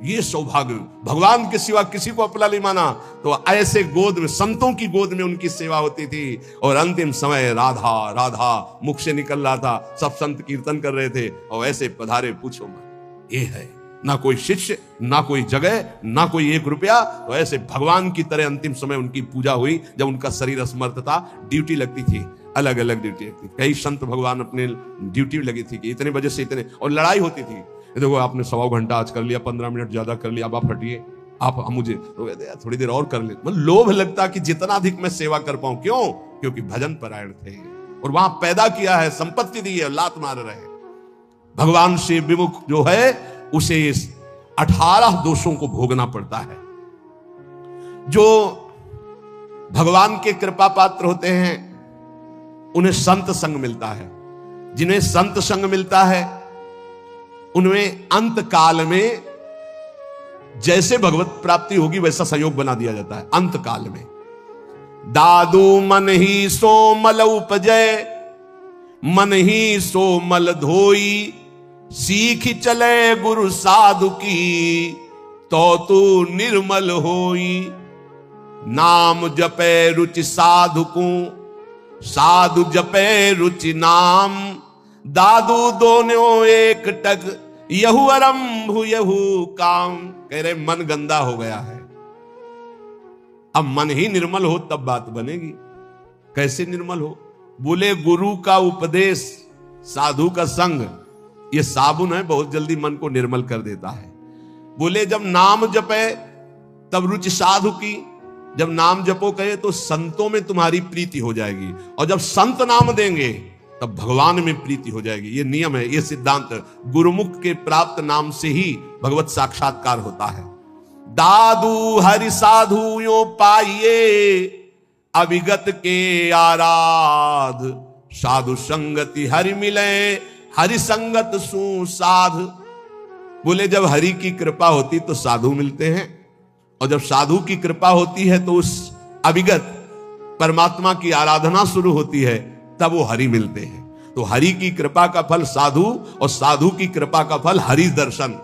[SPEAKER 1] ये सौभाग्य, भगवान के सिवा किसी को अपना नहीं माना। तो ऐसे गोद में, संतों की गोद में उनकी सेवा होती थी। और अंतिम समय राधा राधा मुख से निकल रहा था, सब संत कीर्तन कर रहे थे और ऐसे पधारे, पूछो मत। ये है ना कोई शिष्य, ना कोई जगह, ना कोई 1 रुपया। तो ऐसे भगवान की तरह अंतिम समय उनकी पूजा हुई। जब उनका शरीर असमर्थ था, ड्यूटी लगती थी, अलग अलग ड्यूटी लगती। कई संत भगवान अपने ड्यूटी लगी थी कि इतने बजे से इतने, और लड़ाई होती थी। देखो आपने 1.25 घंटा आज कर लिया, 15 मिनट ज्यादा कर लिया, अब आप हटिए, आप मुझे तो कहते यार थोड़ी देर और कर ले। मतलब लोभ लगता कि जितना अधिक मैं सेवा कर पाऊं। क्यों? क्योंकि भजन परायण थे और वहां पैदा किया है, संपत्ति दी है, लात मार रहे। भगवान से विमुख जो है उसे 18 दोषों को भोगना पड़ता है। जो भगवान के कृपा पात्र होते हैं उन्हें संत संग मिलता है। जिन्हें संत संग मिलता है उनमें अंत काल में जैसे भगवत प्राप्ति होगी वैसा संयोग बना दिया जाता है। अंत काल में दादू मन ही सो मल उपजय, मन ही सो मल धोई, सीख चले गुरु साधु की, तो तू निर्मल होई। नाम जपे रुचि साधु को, साधु जपे रुचि नाम, दादू दोनों एक टक, यहु आरंभ यहु काम। कह रहे मन गंदा हो गया है, अब मन ही निर्मल हो तब बात बनेगी। कैसे निर्मल हो? बोले गुरु का उपदेश, साधु का संग, ये साबुन है, बहुत जल्दी मन को निर्मल कर देता है। बोले जब नाम जपे तब रुचि साधु की, जब नाम जपो कहे तो संतों में तुम्हारी प्रीति हो जाएगी, और जब संत नाम देंगे तब भगवान में प्रीति हो जाएगी। ये नियम है, ये सिद्धांत। गुरुमुख के प्राप्त नाम से ही भगवत साक्षात्कार होता है। दादू हरि साधु यो पाइये, अविगत के आराध, साधु संगति हरि मिले, हरि संगत सु साध। बोले जब हरि की कृपा होती तो साधु मिलते हैं, और जब साधु की कृपा होती है तो उस अविगत परमात्मा की आराधना शुरू होती है, तब वो हरि मिलते हैं। तो हरि की कृपा का फल साधु, और साधु की कृपा का फल हरि दर्शन।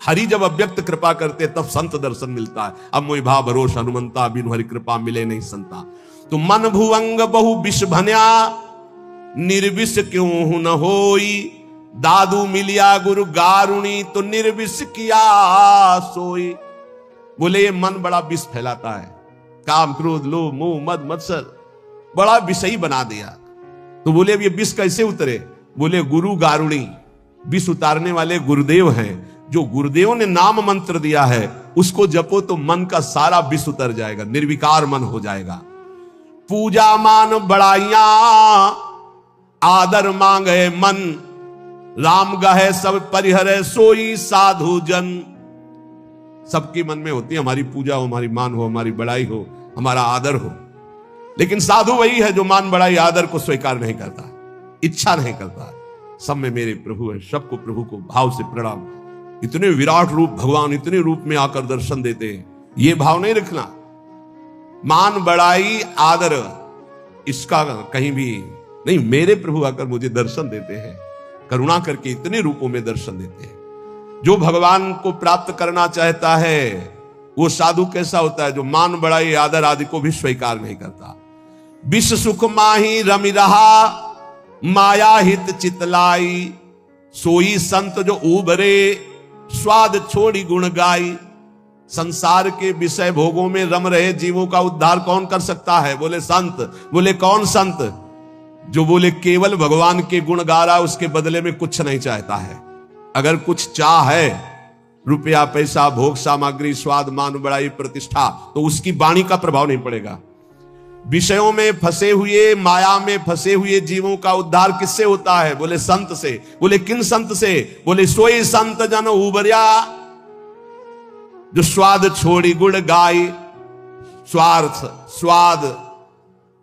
[SPEAKER 1] हरि जब अव्यक्त कृपा करते तब संत दर्शन मिलता है। अब मोहि भा भरोस हनुमंता, बिनु हरि कृपा मिले नहीं संता। तो मन भुवंग बहु विष भन्या, निर्विष क्यों न होई। दादू मिलिया गुरु गारुणी, तो निर्विष किया सोई। बोले ये मन बड़ा विष फैलाता है, काम क्रोध लोभ मोह मद मत्सर बड़ा विषयी बना दिया। तो बोले अब ये विष कैसे उतरे? बोले गुरु गारुणी, विष उतारने वाले गुरुदेव हैं। जो गुरुदेव ने नाम मंत्र दिया है उसको जपो तो मन का सारा विष उतर जाएगा, निर्विकार मन हो जाएगा। पूजा मान बड़ाइया, आदर मांगे मन, राम गहे सब परिहरे सोई साधु जन। सबके मन में होती है हमारी पूजा हो, हमारी मान हो, हमारी बड़ाई हो, हमारा आदर हो, लेकिन साधु वही है जो मान बड़ाई आदर को स्वीकार नहीं करता, इच्छा नहीं करता। सब में मेरे प्रभु है, सबको प्रभु को भाव से प्रणाम। इतने विराट रूप भगवान इतने रूप में आकर दर्शन देते हैं, ये भाव नहीं रखना। मान बड़ाई आदर इसका कहीं भी नहीं। मेरे प्रभु आकर मुझे दर्शन देते हैं, करुणा करके इतने रूपों में दर्शन देते हैं। जो भगवान को प्राप्त करना चाहता है वो साधु कैसा होता है? जो मान बड़ाई आदर आदि को भी स्वीकार नहीं करता। विष सुख माही रमि रहा, माया हित चितलाई। सोई संत जो उबरे, स्वाद छोड़ी गुण गाई। संसार के विषय भोगों में रम रहे जीवों का उद्धार कौन कर सकता है? बोले संत। बोले कौन संत? जो बोले केवल भगवान के गुण गा रहा, उसके बदले में कुछ नहीं चाहता है। अगर कुछ चाह है, रुपया पैसा भोग सामग्री स्वाद मान बड़ाई प्रतिष्ठा, तो उसकी वाणी का प्रभाव नहीं पड़ेगा। विषयों में फंसे हुए, माया में फंसे हुए जीवों का उद्धार किससे होता है? बोले संत से। बोले किन संत से? बोले सोई संत जन उबरिया, जो स्वाद छोड़ी गुण गाय। स्वार्थ स्वाद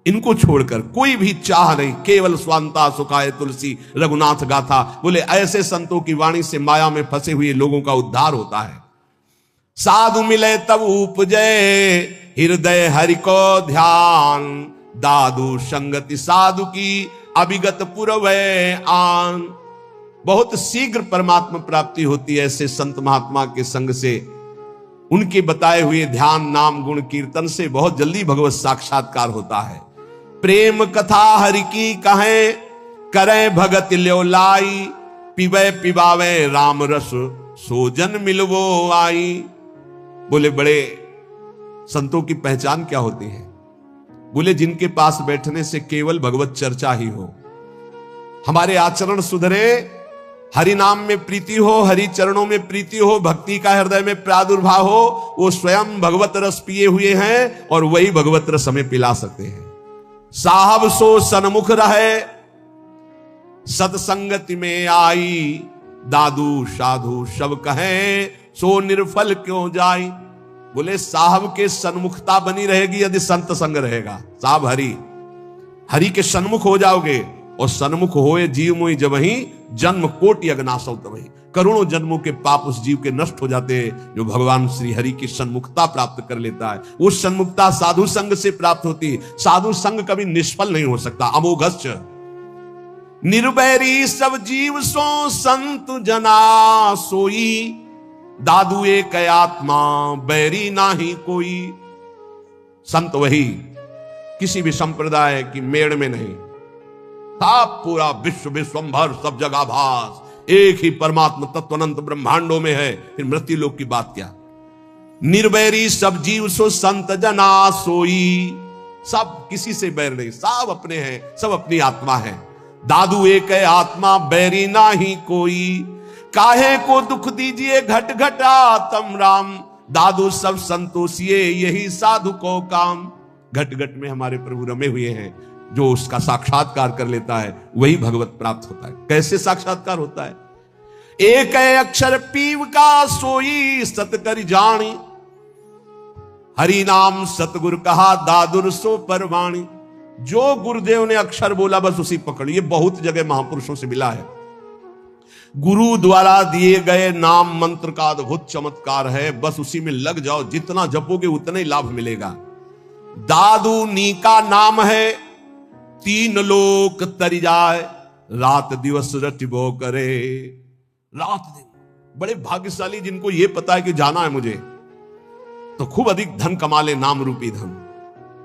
[SPEAKER 1] इनको छोड़कर कोई भी चाह नहीं, केवल स्वांता सुखाए तुलसी रघुनाथ गाथा। बोले ऐसे संतों की वाणी से माया में फंसे हुए लोगों का उद्धार होता है। साधु मिले तब उपजय, हृदय हरि को ध्यान। दादू संगति साधु की, अभिगत पुरवै आन। बहुत शीघ्र परमात्मा प्राप्ति होती है ऐसे संत महात्मा के संग से। उनके बताए हुए ध्यान नाम गुण कीर्तन से बहुत जल्दी भगवत साक्षात्कार होता है। प्रेम कथा हरि की कहें, करें भगत ल्यो लाई। पिबे पिबावे राम रस, सोजन मिलवो आई। बोले बड़े संतों की पहचान क्या होती है? बोले जिनके पास बैठने से केवल भगवत चर्चा ही हो, हमारे आचरण सुधरे, हरि नाम में प्रीति हो, हरि चरणों में प्रीति हो, भक्ति का हृदय में प्रादुर्भाव हो, वो स्वयं भगवत रस पिए हुए हैं और वही भगवत रस हमें पिला सकते हैं। साहब सो सन्मुख रहे, सतसंगति में आई। दादू साधु सब कहें, सो निर्फल क्यों जाई। बोले साहब के सन्मुखता बनी रहेगी यदि संत संग रहेगा। साहब हरि के सन्मुख हो जाओगे, और सन्मुख होए जीव मुई जब ही, जन्म कोटि अगनासौ तबहि। करोड़ों जन्मों के पाप उस जीव के नष्ट हो जाते हैं जो भगवान श्री हरि की सन्मुखता प्राप्त कर लेता है। वो सन्मुखता साधु संग से प्राप्त होती है। साधु संग कभी निष्फल नहीं हो सकता। अमोघश्च निर्वैरी सब जीव सो संत जना सोई। दादू एक आत्मा बैरी नाही कोई। संत वही, किसी भी संप्रदाय की मेड़ में नहीं, सब पूरा विश्व विश्वंभर सब जगह भास, एक ही परमात्मा तत्व अनंत ब्रह्मांडों में है। फिर मृत्यु लोक की बात क्या? निर्वैरी सब जीव सो संत जना सोई। सब किसी से बैर नहीं, सब अपने हैं, सब अपनी आत्मा है। दादू एक है आत्मा बैरी ना ही कोई। काहे को दुख दीजिए घट घटा तम राम। दादू सब संतोषिए यही साधु को काम। घट घट में हमारे प्रभु रमे हुए हैं। जो उसका साक्षात्कार कर लेता है वही भगवत प्राप्त होता है। कैसे साक्षात्कार होता है? एक है अक्षर पीव का सोई सत कर जानी। हरि नाम सतगुर कहा दादुर सो परवाणी। जो गुरुदेव ने अक्षर बोला बस उसी पकड़। ये बहुत जगह महापुरुषों से मिला है। गुरु द्वारा दिए गए नाम मंत्र का अद्भुत चमत्कार है, बस उसी में लग जाओ। जितना जपोगे उतना ही लाभ मिलेगा। दादू नी का नाम है, तीन लोक तरी जाए। रात दिवस रटिबो करे। रात दिन बड़े भाग्यशाली जिनको ये पता है कि जाना है मुझे, तो खूब अधिक धन कमा ले, नाम रूपी धन।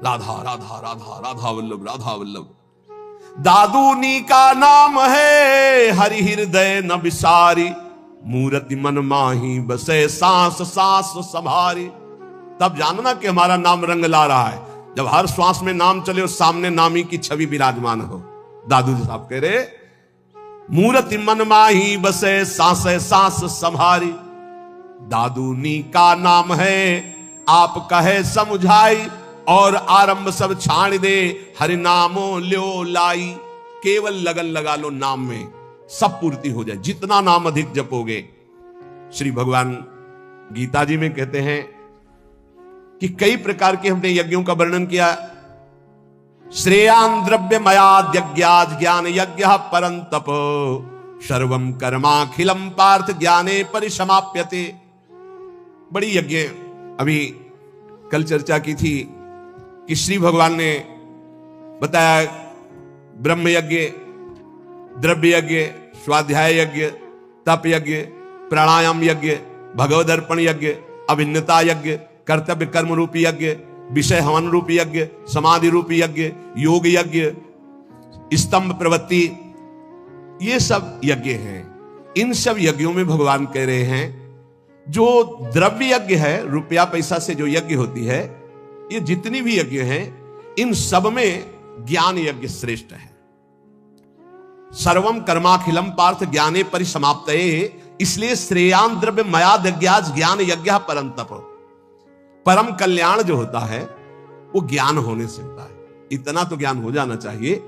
[SPEAKER 1] राधा राधा राधा राधा वल्लभ राधा वल्लभ। दादूनी का नाम है हरि हृदय न विसारी, मूर्ति मन माही बसे सांस सांस संभारी। तब जानना कि हमारा नाम रंग ला रहा है जब हर श्वास में नाम चले और सामने नामी की छवि विराजमान हो। दादू जी साहब कह रहे मूर्ति मन माही बसे सांस सांस संभारी, दादूनी का नाम है आप कहे समझाई, और आरंभ सब छाड़ दे हरि नामो ल्यो लाई। केवल लगन लगा लो नाम में, सब पूर्ति हो जाए। जितना नाम अधिक जपोगे, श्री भगवान गीता जी में कहते हैं कि कई प्रकार के हमने यज्ञों का वर्णन किया। श्रेयान द्रव्य मयाद यज्ञाद ज्ञान यज्ञ परंतप, सर्वम कर्माखिलम पार्थ ज्ञाने परिसमाप्यते। बड़ी यज्ञ अभी कल चर्चा की थी कि श्री भगवान ने बताया ब्रह्म यज्ञ, द्रव्य यज्ञ, स्वाध्याय यज्ञ, तप यज्ञ, प्राणायाम यज्ञ, भगवद अर्पण यज्ञ, अभिन्नता यज्ञ, कर्तव्य कर्म रूपी यज्ञ, विषय हवन रूपी यज्ञ, समाधि रूपी यज्ञ, योग यज्ञ, स्तंभ प्रवृत्ति, ये सब यज्ञ हैं। इन सब यज्ञों में भगवान कह रहे हैं जो द्रव्य यज्ञ है, रुपया पैसा से जो यज्ञ होती है, ये जितनी भी यज्ञ हैं इन सब में ज्ञान यज्ञ श्रेष्ठ है। सर्वम कर्माखिलम पार्थ ज्ञाने परिसमाप्तये, इसलिए श्रेयान द्रव्य मयाद यज्ञाज ज्ञान यज्ञ परंतप। परम कल्याण जो होता है वो ज्ञान होने से होता है। इतना तो ज्ञान हो जाना चाहिए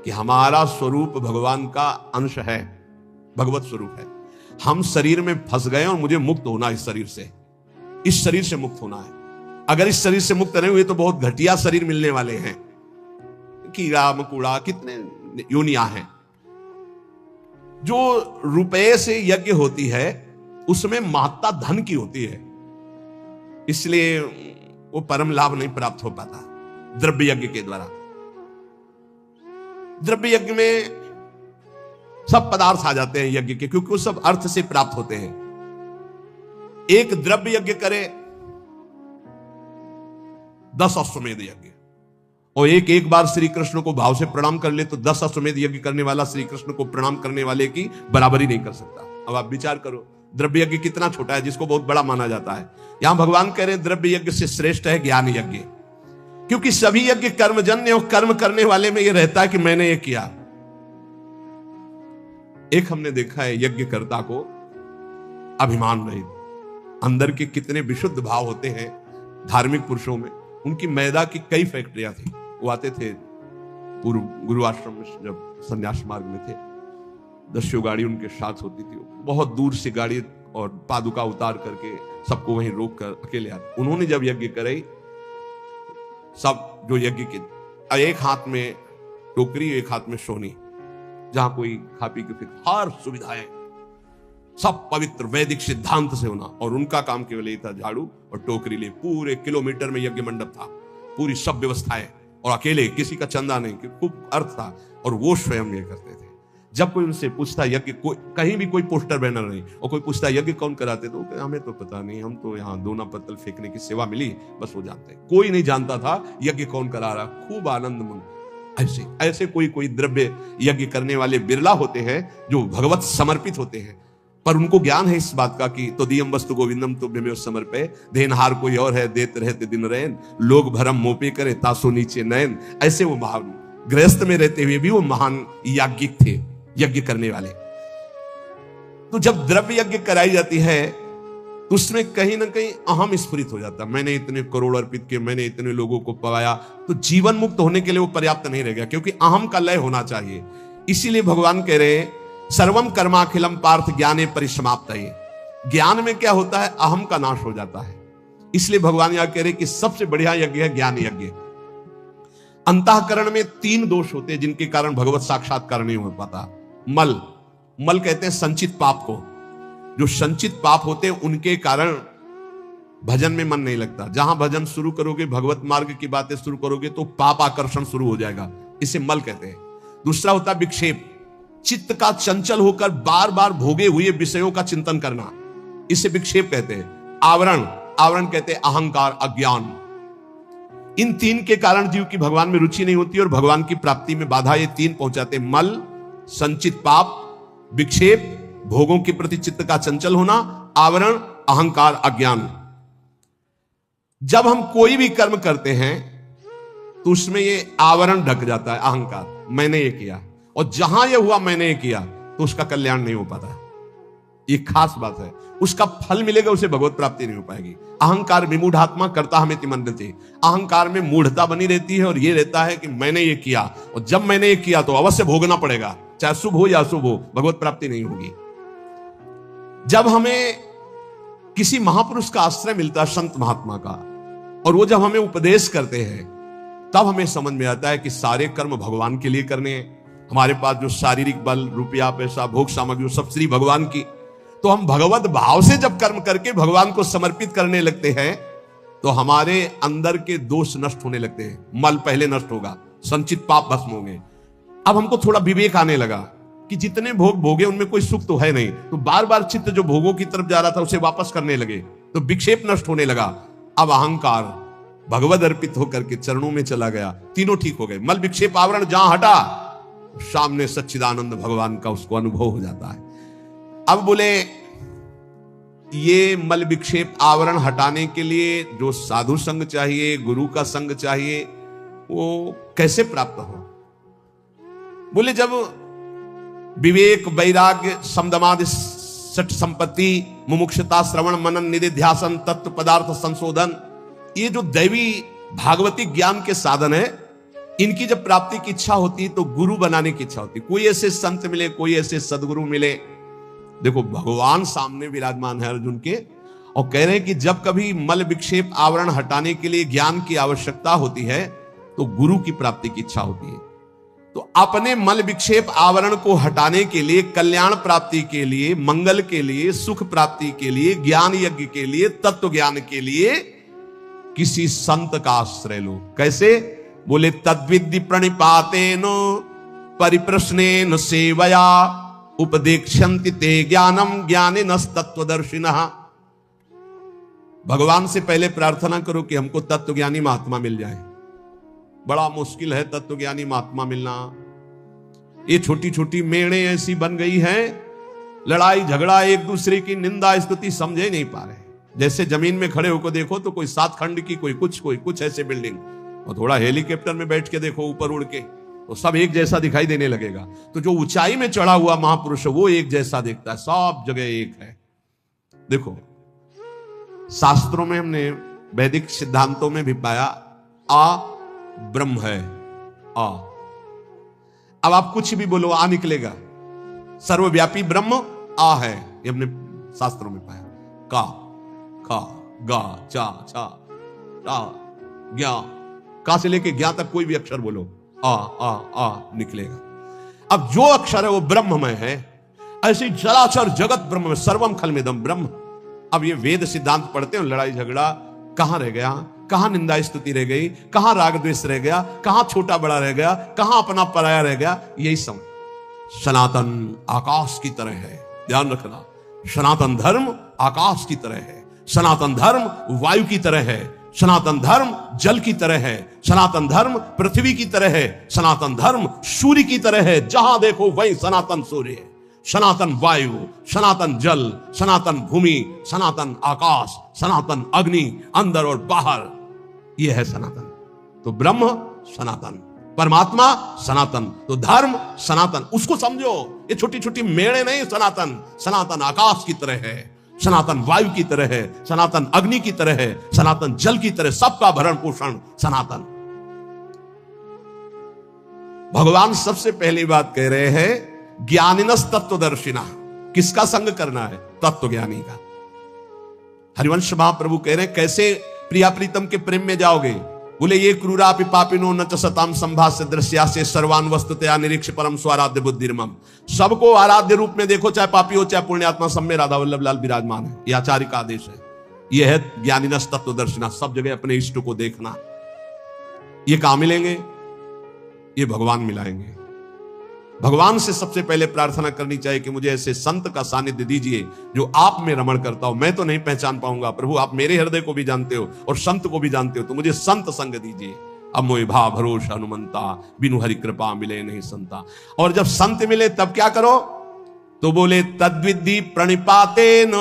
[SPEAKER 1] कि हमारा स्वरूप भगवान का अंश है, भगवत स्वरूप है। हम शरीर में फंस गए और मुझे मुक्त होना, इस शरीर से, इस शरीर से मुक्त होना है। अगर इस शरीर से मुक्त नहीं हुए तो बहुत घटिया शरीर मिलने वाले हैं, कीड़ा मकोड़ा कितने योनियां हैं। जो रुपए से यज्ञ होती है उसमें महत्ता धन की होती है, इसलिए वो परम लाभ नहीं प्राप्त हो पाता द्रव्य यज्ञ के द्वारा। द्रव्य यज्ञ में सब पदार्थ आ जाते हैं यज्ञ के, क्योंकि वो सब अर्थ से प्राप्त होते हैं। एक द्रव्य यज्ञ करे 10 अश्वमेध यज्ञ, और एक बार श्री कृष्ण को भाव से प्रणाम कर ले तो 10 अश्वमेध यज्ञ करने वाला श्री कृष्ण को प्रणाम करने वाले की बराबरी नहीं कर सकता। अब आप विचार करो द्रव्य यज्ञ कितना छोटा है जिसको बहुत बड़ा माना जाता है। यहां भगवान कह रहे हैं द्रव्य यज्ञ से श्रेष्ठ है ज्ञान यज्ञ, क्योंकि सभी यज्ञ कर्मजन्य और कर्म करने वाले में यह रहता है कि मैंने ये किया। एक हमने देखा है यज्ञकर्ता को अभिमान रहित, अंदर के कितने विशुद्ध भाव होते हैं धार्मिक पुरुषों में। उनकी मैदा की कई फैक्ट्रियां थी, वो आते थे पूर्व गुरु आश्रम में जब संन्यास मार्ग में थे, 10 गाड़ी उनके साथ होती थी। बहुत दूर से गाड़ी और पादुका उतार करके सबको वहीं रोक कर अकेले आते। उन्होंने जब यज्ञ कराई, सब जो यज्ञ के, एक हाथ में टोकरी एक हाथ में सोनी, जहां कोई खा पी के फिर हर सुविधाएं सब पवित्र वैदिक सिद्धांत से होना, और उनका काम केवल यही था झाड़ू और टोकरी ले। पूरे किलोमीटर में यज्ञ मंडप था, पूरी सब व्यवस्थाएं, और अकेले, किसी का चंदा नहीं, खूब अर्थ था, और वो स्वयं ये करते थे। जब कोई उनसे पूछता यज्ञ, कहीं भी कोई पोस्टर बैनर नहीं, और कोई पूछता यज्ञ कौन कराते, तो हमें तो पता नहीं, हम तो यहाँ दोना पत्तल फेंकने की सेवा मिली, बस वो जानते हैं। कोई नहीं जानता था यज्ञ कौन करा रहा। खूब आनंद मन। ऐसे कोई द्रव्य यज्ञ करने वाले बिरला होते हैं जो भगवत समर्पित होते हैं, पर उनको ज्ञान है इस बात का कि तो दियम वस्तु गोविंदम तुभ्यमेव समर्पये, देनहार कोई और है देते रहते दिन रैन, लोग भरम मोपे करे तासो नीचे नयन। ऐसे वो महान गृहस्थ में रहते हुए भी वो महान याज्ञिक थे, यज्ञ करने वाले। तो जब द्रव्य यज्ञ कराई जाती है तो उसमें कहीं ना कहीं अहम स्फुरित हो जाता। मैंने इतने करोड़ अर्पित किए, मैंने इतने लोगों को पवाया, तो जीवन मुक्त होने के लिए वो पर्याप्त नहीं रहेगा, क्योंकि अहम का लय होना चाहिए। इसीलिए भगवान कह रहे हैं सर्वम कर्माखिलम पार्थ ज्ञाने परिसमाप्तये। ज्ञान में क्या होता है, अहम का नाश हो जाता है। इसलिए भगवान यहां कह रहे कि सबसे बढ़िया यज्ञ है ज्ञान यज्ञ। अंतःकरण में 3 दोष होते हैं जिनके कारण भगवत साक्षात्कार नहीं हो पाता। मल कहते हैं संचित पाप को। जो संचित पाप होते हैं उनके कारण भजन में मन नहीं लगता। जहां भजन शुरू करोगे, भगवत मार्ग की बातें शुरू करोगे, तो पाप आकर्षण शुरू हो जाएगा, इसे मल कहते हैं। दूसरा होता है विक्षेप, चित्त का चंचल होकर बार बार भोगे हुए विषयों का चिंतन करना, इसे विक्षेप कहते हैं। आवरण कहते हैं अहंकार, अज्ञान। इन तीन के कारण जीव की भगवान में रुचि नहीं होती और भगवान की प्राप्ति में बाधा ये तीन पहुंचाते। मल, संचित पाप, विक्षेप, भोगों के प्रति चित्त का चंचल होना, आवरण, अहंकार, अज्ञान। जब हम कोई भी कर्म करते हैं तो उसमें ये आवरण ढक जाता है, अहंकार, मैंने ये किया, और जहां ये हुआ मैंने ये किया तो उसका कल्याण नहीं हो पाता। ये खास बात है, उसका फल मिलेगा, उसे भगवत प्राप्ति नहीं हो पाएगी। अहंकार विमूढ़ात्मा करता हमें तिमंडते, अहंकार में मूढ़ता बनी रहती है और ये रहता है कि मैंने ये किया, और जब मैंने ये किया तो अवश्य भोगना पड़ेगा, चाहे शुभ हो या अशुभ हो, भगवत प्राप्ति नहीं होगी। जब हमें किसी महापुरुष का आश्रय मिलता है, संत महात्मा का, और वो जब हमें उपदेश करते हैं तब हमें समझ में आता है कि सारे कर्म भगवान के लिए करने हैं। हमारे पास जो शारीरिक बल, रुपया, पैसा, भोग सामग्री, सब श्री भगवान की, तो हम भगवत भाव से जब कर्म करके भगवान को समर्पित करने लगते हैं तो हमारे अंदर के दोष नष्ट होने लगते हैं। मल पहले नष्ट होगा, संचित पाप भस्म होंगे। अब हमको थोड़ा विवेक आने लगा कि जितने भोग भोगे उनमें कोई सुख तो है नहीं, तो बार बार चित्त जो भोगों की तरफ जा रहा था उसे वापस करने लगे, तो विक्षेप नष्ट होने लगा। अब अहंकार भगवद अर्पित होकर के चरणों में चला गया, तीनों ठीक हो गए। मल, विक्षेप, आवरण जहां हटा, सामने सच्चिदानंद भगवान का उसको अनुभव हो जाता है। अब बोले ये मल, विक्षेप, आवरण हटाने के लिए जो साधु संग चाहिए, गुरु का संग चाहिए, वो कैसे प्राप्त हो? बोले जब विवेक, वैराग्य, समदमादि सठ संपत्ति, मुमुक्षता, श्रवण, मनन, निधिध्यासन, तत्व पदार्थ संशोधन, ये जो दैवी भागवती ज्ञान के साधन है, इनकी जब प्राप्ति की इच्छा होती है तो गुरु बनाने की इच्छा होती है। कोई ऐसे संत मिले, कोई ऐसे सदगुरु मिले। देखो भगवान सामने विराजमान है अर्जुन के, और कह रहे हैं कि जब कभी मल, विक्षेप, आवरण हटाने के लिए ज्ञान की आवश्यकता होती है तो गुरु की प्राप्ति की इच्छा होती है। तो अपने मल, विक्षेप, आवरण को हटाने के लिए, कल्याण प्राप्ति के लिए, मंगल के लिए, सुख प्राप्ति के लिए, ज्ञान यज्ञ के लिए, तत्व ज्ञान के लिए किसी संत का आश्रय लो। कैसे? बोले तद्विद्धि प्रणिपातेन परिप्रश्नेन सेवया उपदेक्षन्ति ते ज्ञानम ज्ञानिनः तत्वदर्शिनः। भगवान से पहले प्रार्थना करो कि हमको तत्वज्ञानी महात्मा मिल जाए। बड़ा मुश्किल है तत्वज्ञानी महात्मा मिलना। ये छोटी छोटी मेड़े ऐसी बन गई हैं, लड़ाई झगड़ा, एक दूसरे की निंदा स्तुति समझे नहीं पा रहे। जैसे जमीन में खड़े होकर देखो तो कोई 7 खंड की, कोई कुछ ऐसे बिल्डिंग, और थोड़ा हेलीकॉप्टर में बैठ के देखो ऊपर उड़ के, तो सब एक जैसा दिखाई देने लगेगा। तो जो ऊंचाई में चढ़ा हुआ महापुरुष है वो एक जैसा दिखता है, सब जगह एक है। देखो शास्त्रों में हमने, वैदिक सिद्धांतों में भी पाया, आ ब्रह्म है, आ। अब आप कुछ भी बोलो, आ निकलेगा। सर्वव्यापी ब्रह्म आ है, ये हमने शास्त्रों में पाया। का, खा, गा, चा, छा, टा, ज्ञा, का से लेके ज्ञा तक कोई भी अक्षर बोलो, आ निकलेगा। अब जो अक्षर है वो ब्रह्ममय है। ऐसे चराचर जगत ब्रह्म में, सर्वम खलमिदम ब्रह्म। अब ये वेद सिद्धांत पढ़ते हो, लड़ाई झगड़ा कहां रह गया, कहां निंदा स्तुति रह गई, कहां राग द्वेष रह गया, कहां छोटा बड़ा रह गया, कहां अपना पराया रह गया। यही समझ। सनातन आकाश की तरह है, ध्यान रखना। सनातन धर्म आकाश की तरह है, सनातन धर्म वायु की तरह है, सनातन धर्म जल की तरह है, सनातन धर्म पृथ्वी की तरह है, सनातन धर्म सूर्य की तरह है। जहां देखो वही सनातन सूर्य है, सनातन वायु, सनातन जल, सनातन भूमि, सनातन आकाश, सनातन अग्नि, अंदर और बाहर, यह है सनातन। तो ब्रह्म सनातन, परमात्मा सनातन, तो धर्म सनातन। उसको समझो, ये छोटी छोटी मेड़े नहीं। सनातन, सनातन आकाश की तरह है, सनातन वायु की तरह है, सनातन अग्नि की तरह है, सनातन जल की तरह, सबका भरण पोषण सनातन। भगवान सबसे पहली बात कह रहे हैं, ज्ञानिनः तत्वदर्शिनः। किसका संग करना है? तत्वज्ञानी का। हरिवंश महाप्रभु कह रहे हैं, कैसे प्रिया प्रीतम के प्रेम में जाओगे? बोले ये क्रूरापि पापिनो न च सताम संभास्य दृश्यास्य सर्वान् वस्तुतया निरीक्ष परम स्वाराध्य बुद्धिर्मम। सबको आराध्य रूप में देखो, चाहे पापी हो चाहे पुण्यात्मा, सब में राधा वल्लभ लाल विराजमान है। यह आचार्य का आदेश है। यह है ज्ञानिनः तत्वदर्शिनः, सब जगह अपने इष्ट को देखना। ये कहां मिलेंगे? ये भगवान मिलाएंगे। भगवान से सबसे पहले प्रार्थना करनी चाहिए कि मुझे ऐसे संत का सानिध्य दीजिए जो आप में रमण करता हो। मैं तो नहीं पहचान पाऊंगा प्रभु, आप मेरे हृदय को भी जानते हो और संत को भी जानते हो, तो मुझे संत संग दीजिए। अब मोहि भा भरोसा हनुमंता, बिनु हरि कृपा मिले नहीं संता। और जब संत मिले तब क्या करो, तो बोले तद्विधि प्रणिपातेन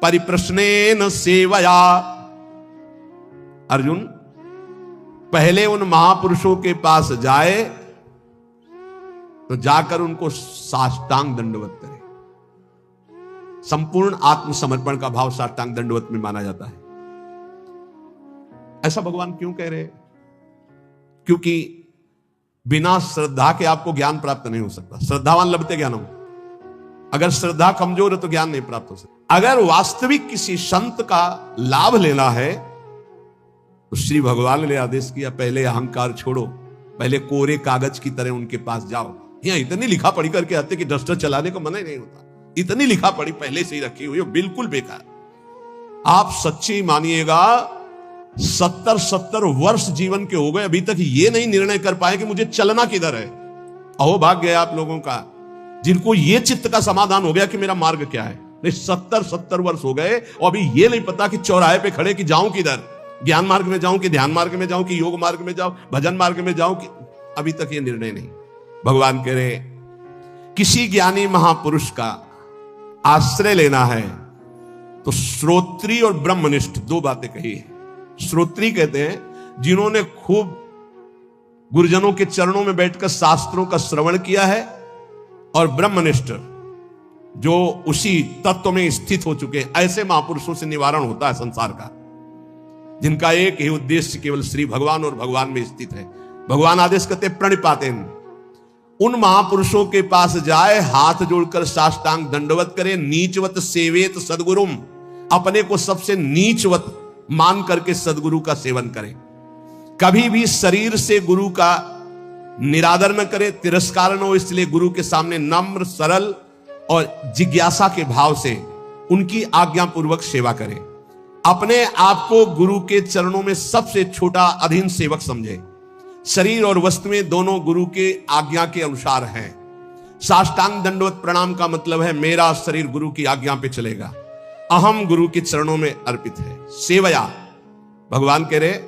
[SPEAKER 1] परिप्रश्नेन सेवया। अर्जुन, पहले उन महापुरुषों के पास जाए तो जाकर उनको साष्टांग दंडवत करे। संपूर्ण आत्मसमर्पण का भाव साष्टांग दंडवत में माना जाता है। ऐसा भगवान क्यों कह रहे हैं? क्योंकि बिना श्रद्धा के आपको ज्ञान प्राप्त नहीं हो सकता। श्रद्धावान लभते ज्ञानम। अगर श्रद्धा कमजोर है तो ज्ञान नहीं प्राप्त हो सकता। अगर वास्तविक किसी संत का लाभ लेना है तो श्री भगवान ने आदेश किया, पहले अहंकार छोड़ो, पहले कोरे कागज की तरह उनके पास जाओ। यहां इतनी लिखा पढ़ी करके आते कि डस्टर चलाने को मना ही नहीं होता, इतनी लिखा पढ़ी पहले से ही रखी हुई है, बिल्कुल बेकार। आप सच्ची मानिएगा 70 वर्ष जीवन के हो गए, अभी तक ये नहीं निर्णय कर पाए कि मुझे चलना किधर है। अहो भाग्य है आप लोगों का जिनको ये चित्त का समाधान हो गया कि मेरा मार्ग क्या है। नहीं, 70 वर्ष हो गए और अभी ये नहीं पता कि चौराहे पे खड़े कि जाऊं किधर, ज्ञान मार्ग में जाऊं कि ध्यान मार्ग में जाऊं कि योग मार्ग में जाऊं, भजन मार्ग में जाऊं कि, अभी तक ये निर्णय नहीं। भगवान कह रहे किसी ज्ञानी महापुरुष का आश्रय लेना है तो श्रोत्री और ब्रह्मनिष्ठ दो बातें कही है। श्रोत्री कहते हैं जिन्होंने खूब गुरुजनों के चरणों में बैठकर शास्त्रों का श्रवण किया है, और ब्रह्मनिष्ठ जो उसी तत्व में स्थित हो चुके हैं। ऐसे महापुरुषों से निवारण होता है संसार का, जिनका एक ही उद्देश्य केवल श्री भगवान और भगवान में स्थित है। भगवान आदेश करते प्रणिपातेन, उन महापुरुषों के पास जाए, हाथ जोड़कर साष्टांग दंडवत करे। नीचवत सेवेत सदगुरुम, अपने को सबसे नीचवत मान करके सदगुरु का सेवन करें। कभी भी शरीर से गुरु का निरादर न करे, तिरस्कार न हो, इसलिए गुरु के सामने नम्र सरल और जिज्ञासा के भाव से उनकी आज्ञा पूर्वक सेवा करें। अपने आप को गुरु के चरणों में सबसे छोटा अधीन सेवक समझे। शरीर और वस्तुएं दोनों गुरु के आज्ञा के अनुसार हैं। साष्टांग दंडवत प्रणाम का मतलब है मेरा शरीर गुरु की आज्ञा पे चलेगा, अहम गुरु के चरणों में अर्पित है। सेवया, भगवान कह रहे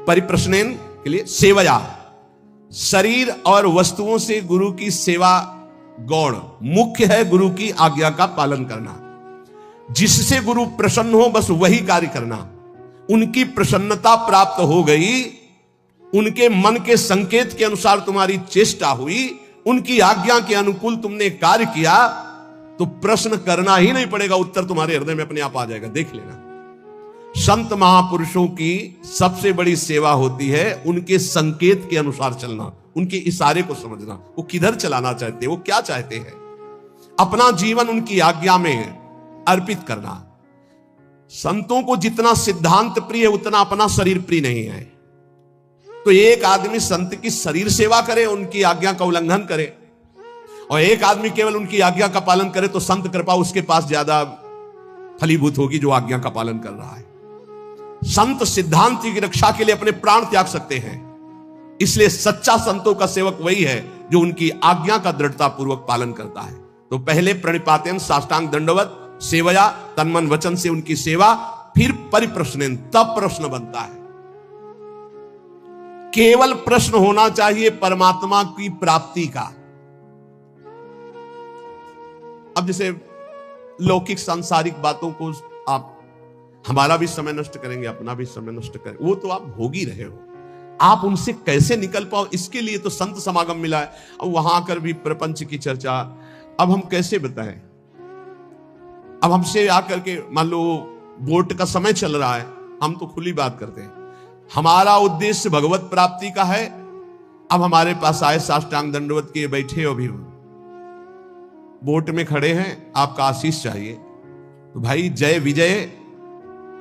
[SPEAKER 1] परिप्रश्नेन के लिए सेवया, शरीर और वस्तुओं से गुरु की सेवा गौण, मुख्य है गुरु की आज्ञा का पालन करना। जिससे गुरु प्रसन्न हो बस वही कार्य करना। उनकी प्रसन्नता प्राप्त हो गई, उनके मन के संकेत के अनुसार तुम्हारी चेष्टा हुई, उनकी आज्ञा के अनुकूल तुमने कार्य किया, तो प्रश्न करना ही नहीं पड़ेगा, उत्तर तुम्हारे हृदय में अपने आप आ जाएगा। देख लेना, संत महापुरुषों की सबसे बड़ी सेवा होती है उनके संकेत के अनुसार चलना, उनके इशारे को समझना, वो किधर चलाना चाहते हैं, वो क्या चाहते हैं, अपना जीवन उनकी आज्ञा में अर्पित करना। संतों को जितना सिद्धांत प्रिय है उतना अपना शरीर प्रिय नहीं है। तो एक आदमी संत की शरीर सेवा करे, उनकी आज्ञा का उल्लंघन करे, और एक आदमी केवल उनकी आज्ञा का पालन करे, तो संत कृपा उसके पास ज्यादा फलीभूत होगी जो आज्ञा का पालन कर रहा है। संत सिद्धांत की रक्षा के लिए अपने प्राण त्याग सकते हैं, इसलिए सच्चा संतों का सेवक वही है जो उनकी आज्ञा का दृढ़ता पूर्वक पालन करता है। तो पहले प्रणिपातेन साष्टांग दंडवत, सेवया तन्मन वचन से उनकी सेवा, फिर परिप्रश्नेन, तब प्रश्न बनता है। केवल प्रश्न होना चाहिए परमात्मा की प्राप्ति का। अब जैसे लौकिक सांसारिक बातों को आप हमारा भी समय नष्ट करेंगे, अपना भी समय नष्ट करेंगे, वो तो आप भोग ही रहे हो। आप उनसे कैसे निकल पाओ, इसके लिए तो संत समागम मिला है। अब वहां आकर भी प्रपंच की चर्चा, अब हम कैसे बताएं। अब हमसे आकर के मान लो वोट का समय चल रहा है, हम तो खुली बात करते हैं, हमारा उद्देश्य भगवत प्राप्ति का है। अब हमारे पास आए साष्टांग दंडवत किए बैठे हो, भी वोट में खड़े हैं, आपका आशीष चाहिए, तो भाई जय विजय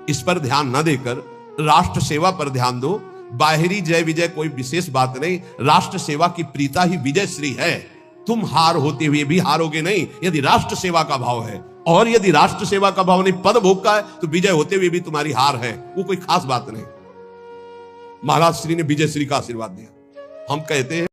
[SPEAKER 1] इस पर ध्यान न देकर राष्ट्र सेवा पर ध्यान दो। बाहरी जय विजय कोई विशेष बात नहीं, राष्ट्र सेवा की प्रीता ही विजय श्री है। तुम हार होते हुए भी हारोगे नहीं यदि राष्ट्र सेवा का भाव है, और यदि राष्ट्र सेवा का भाव नहीं पद भोग का है तो विजय होते हुए भी तुम्हारी हार है, वो कोई खास बात नहीं। महाराज श्री ने विजय श्री का आशीर्वाद दिया। हम कहते हैं